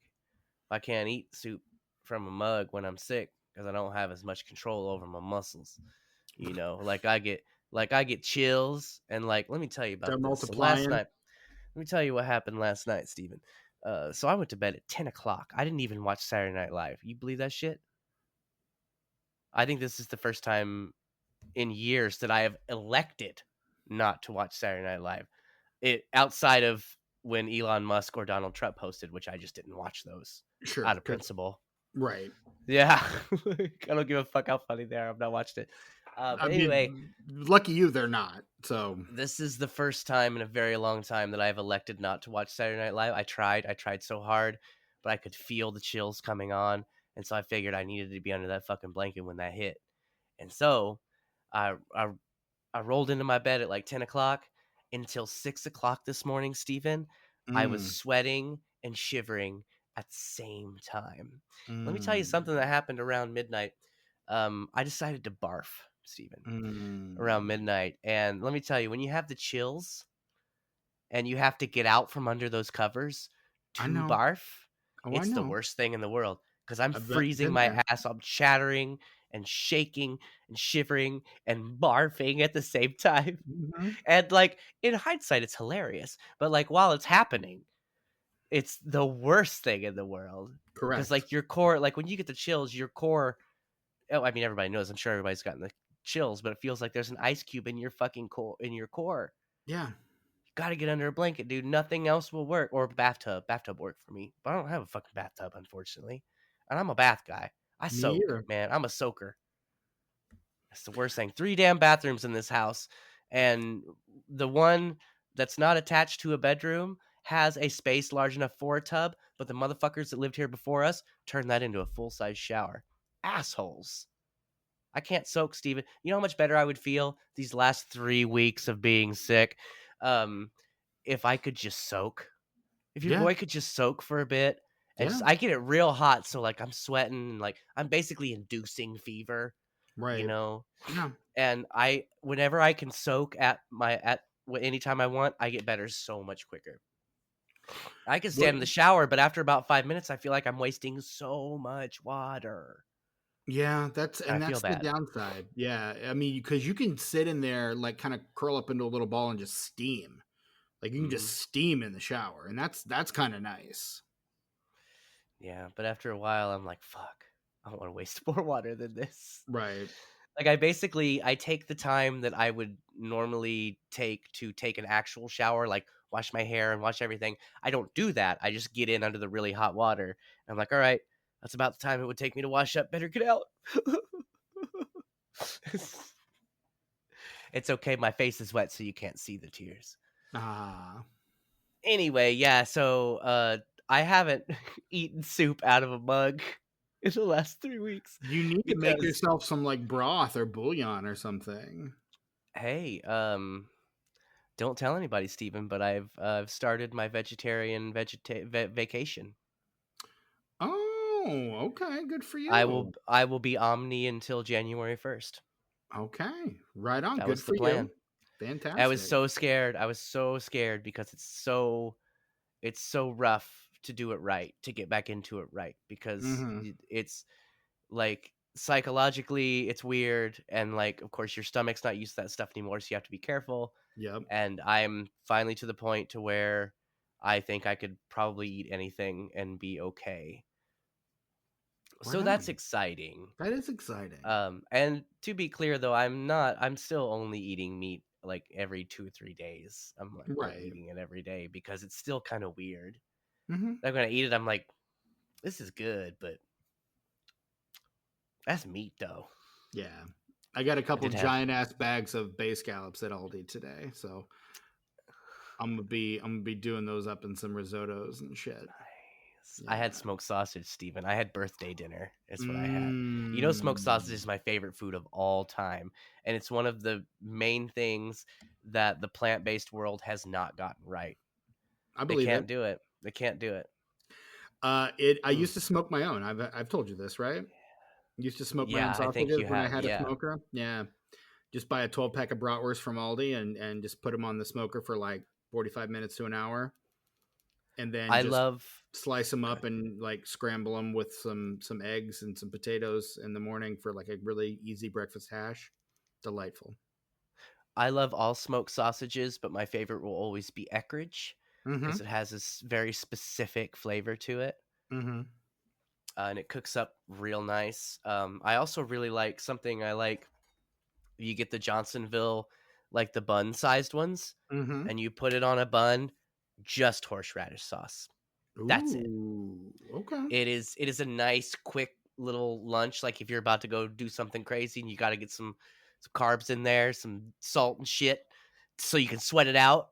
I can't eat soup from a mug when I'm sick because I don't have as much control over my muscles. You know, like I get chills, and like, let me tell you about this. So last night, let me tell you what happened last night, Stephen. So I went to bed at 10 o'clock. I didn't even watch Saturday Night Live. You believe that shit? I think this is the first time in years that I have elected not to watch Saturday Night Live. It outside of when Elon Musk or Donald Trump hosted, which I just didn't watch those out of principle. Right. Yeah. I don't give a fuck how funny they are. I've not watched it. But anyway, lucky you, they're not. So this is the first time in a very long time that I've elected not to watch Saturday Night Live. I tried so hard, but I could feel the chills coming on. And so I figured I needed to be under that fucking blanket when that hit. And so I rolled into my bed at like 10 o'clock until 6 o'clock this morning, Stephen. I was sweating and shivering at the same time. Let me tell you something that happened around midnight. I decided to barf, Stephen, around midnight. And let me tell you, when you have the chills and you have to get out from under those covers to barf, it's the worst thing in the world. Because I'm freezing my ass. I'm chattering and shaking and shivering and barfing at the same time. Mm-hmm. And like, in hindsight, it's hilarious. But like, while it's happening, it's the worst thing in the world. Correct. Because like your core, like when you get the chills, your core, I mean, everybody knows, I'm sure everybody's gotten the chills, but it feels like there's an ice cube in your fucking core, in your core. Yeah. Gotta get under a blanket, dude. Nothing else will work. Or bathtub. Bathtub worked for me. But I don't have a fucking bathtub, unfortunately. And I'm a bath guy. I Me soak, either. man. I'm a soaker. That's the worst thing. 3 damn bathrooms in this house. And the one that's not attached to a bedroom has a space large enough for a tub, but the motherfuckers that lived here before us turned that into a full-size shower. Assholes. I can't soak, Steven. You know how much better I would feel these last 3 weeks of being sick if I could just soak? If your Yeah. boy could just soak for a bit. And Yeah. just, I get it real hot, so like I'm sweating, like I'm basically inducing fever, Right. you know? Yeah. And whenever I can soak anytime I want, I get better so much quicker. I can stand in the shower, but after about 5 minutes, I feel like I'm wasting so much water. Yeah, that's feel the bad. downside. Yeah, I mean, because you can sit in there, like, kind of curl up into a little ball and just steam. Like, you can just steam in the shower, and that's kind of nice. Yeah, but after a while, I'm like, fuck, I don't want to waste more water than this. Right. Like, I take the time that I would normally take to take an actual shower, like wash my hair and wash everything. I don't do that. I just get in under the really hot water. And I'm like, all right, that's about the time it would take me to wash up. Better get out. It's okay. My face is wet, so you can't see the tears. Anyway, yeah, so I haven't eaten soup out of a mug in the last 3 weeks. You need to make yourself some, like, broth or bouillon or something. Hey, don't tell anybody, Steven, but I've started my vegetarian vacation. Oh, okay, good for you. I will be omni until January 1st. Okay, right on. That good was for the plan. You. Fantastic. I was so scared. I was so scared because it's so rough to do it right, to get back into it right, because it's like psychologically it's weird, and like of course your stomach's not used to that stuff anymore, so you have to be careful. Yep. And I'm finally to the point to where I think I could probably eat anything and be okay. So that's exciting. That is exciting. And to be clear though, I'm still only eating meat like every 2-3 days. I'm like not eating it every day because it's still kind of weird. I'm gonna eat it, I'm like, this is good, but that's meat though. Yeah, I got a couple giant ass bags of bay scallops at Aldi today, so I'm gonna be doing those up in some risottos and shit. Nice. Yeah. I had smoked sausage, Steven. I had birthday dinner. Is what I had. You know, smoked sausage is my favorite food of all time, and it's one of the main things that the plant-based world has not gotten right. I believe they can't do it. They can't do it. I used to smoke my own. I've told you this, right? Used to smoke my own sausages when I had a smoker. Yeah, just buy a 12-pack of bratwurst from Aldi and just put them on the smoker for like 45 minutes to an hour, and then slice them up and like scramble them with some eggs and some potatoes in the morning for like a really easy breakfast hash. Delightful. I love all smoked sausages, but my favorite will always be Eckrich because it has this very specific flavor to it. And it cooks up real nice. I also really like something you get the Johnsonville, like the bun-sized ones, and you put it on a bun, just horseradish sauce. That's it. Okay. It is a nice, quick little lunch. Like if you're about to go do something crazy and you got to get some carbs in there, some salt and shit, so you can sweat it out.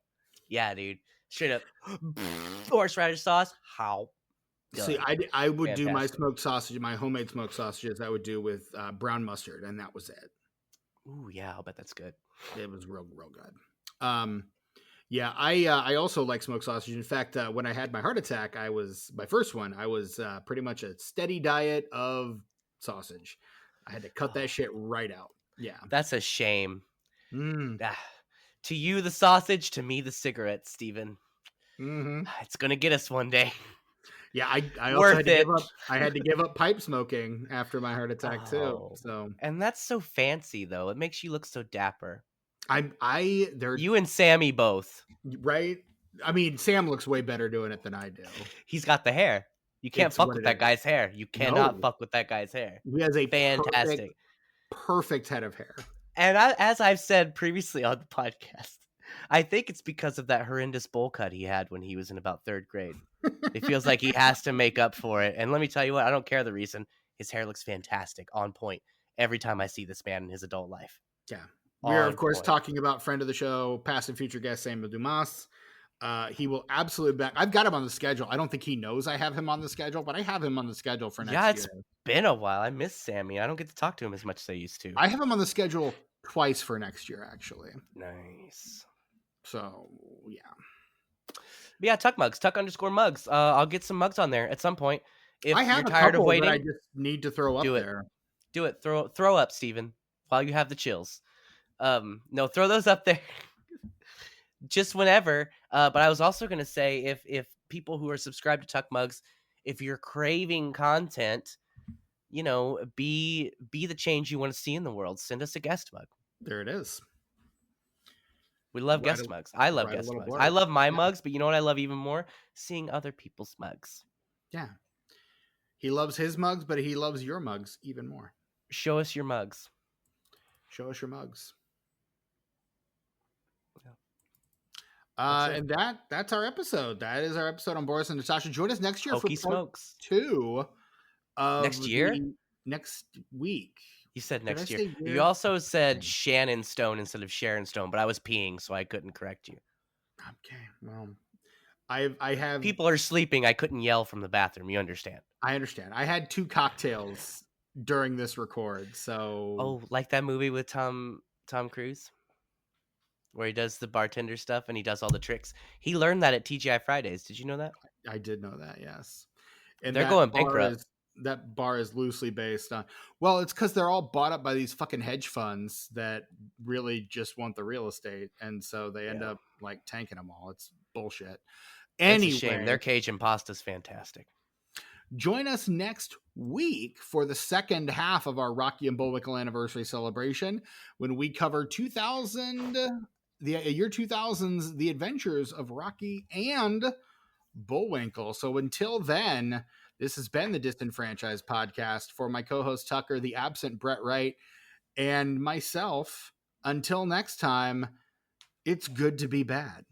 Yeah, dude. Straight up horseradish sauce. How? Done. See, I would do my smoked sausage, my homemade smoked sausages. I would do with brown mustard, and that was it. Ooh, yeah, I'll bet that's good. It was real good. Yeah, I also like smoked sausage. In fact, when I had my heart attack, my first one. I was pretty much a steady diet of sausage. I had to cut that shit right out. Yeah, that's a shame. To you, the sausage. To me, the cigarette, Steven. It's gonna get us one day. Yeah, I also had to give up. I had to give up pipe smoking after my heart attack too. So, and that's so fancy though. It makes you look so dapper. You and Sammy both, right? I mean, Sam looks way better doing it than I do. He's got the hair. You can't fuck with that guy's hair. You cannot fuck with that guy's hair. He has a fantastic, perfect head of hair. And as I've said previously on the podcast, I think it's because of that horrendous bowl cut he had when he was in about 3rd grade. It feels like he has to make up for it. And let me tell you what, I don't care the reason. His hair looks fantastic, on point, every time I see this man in his adult life. Yeah. We are, On of course, point. talking about friend of the show, past and future guest Samuel Dumas. He will absolutely be back. I've got him on the schedule. I don't think he knows I have him on the schedule, but I have him on the schedule for Yeah, next it's year. been a while. I miss Sammy. I don't get to talk to him as much as I used to. I have him on the schedule twice for next year, actually. Nice. So, yeah. But yeah, Tuck Mugs, Tuck_mugs. I'll get some mugs on there at some point. If I have you're a tired couple of waiting, that I just need to throw up do it. there. Do it. Throw up, Steven, while you have the chills. No, throw those up there just whenever. But I was also gonna say if people who are subscribed to Tuck Mugs, if you're craving content, you know, be the change you want to see in the world. Send us a guest mug. There it is. We love Write guest a- mugs. I love write a guest little mugs. blurb. I love my Yeah. mugs, but you know what I love even more? Seeing other people's mugs. Yeah. He loves his mugs, but he loves your mugs even more. Show us your mugs. Show us your mugs. Yeah. That's it. And that's our episode. That is our episode on Boris and Natasha. Join us next year Hokey for part smokes. 2 of Next year? next week. You said Did I next year. say You year? also said Shannon Stone instead of Sharon Stone, but I was peeing, so I couldn't correct you. Okay. Well, I have People are sleeping. I couldn't yell from the bathroom. You understand? I understand. I had 2 cocktails during this record, so Oh, like that movie with Tom Cruise, where he does the bartender stuff and he does all the tricks. He learned that at TGI Fridays. Did you know that? I did know that, yes. And They're that going bar bankrupt. that bar is loosely based on. Well, it's because they're all bought up by these fucking hedge funds that really just want the real estate, and so they end Yeah. up like tanking them all. It's bullshit. It's a shame. Anyway, Their Cajun pasta's fantastic. join us next week for the second half of our Rocky and Bullwinkle anniversary celebration when we cover the year 2000's The Adventures of Rocky and Bullwinkle. So until then, this has been the Disenfranchised Podcast. For my co-host Tucker, the absent Brett Wright, and myself, until next time, it's good to be bad.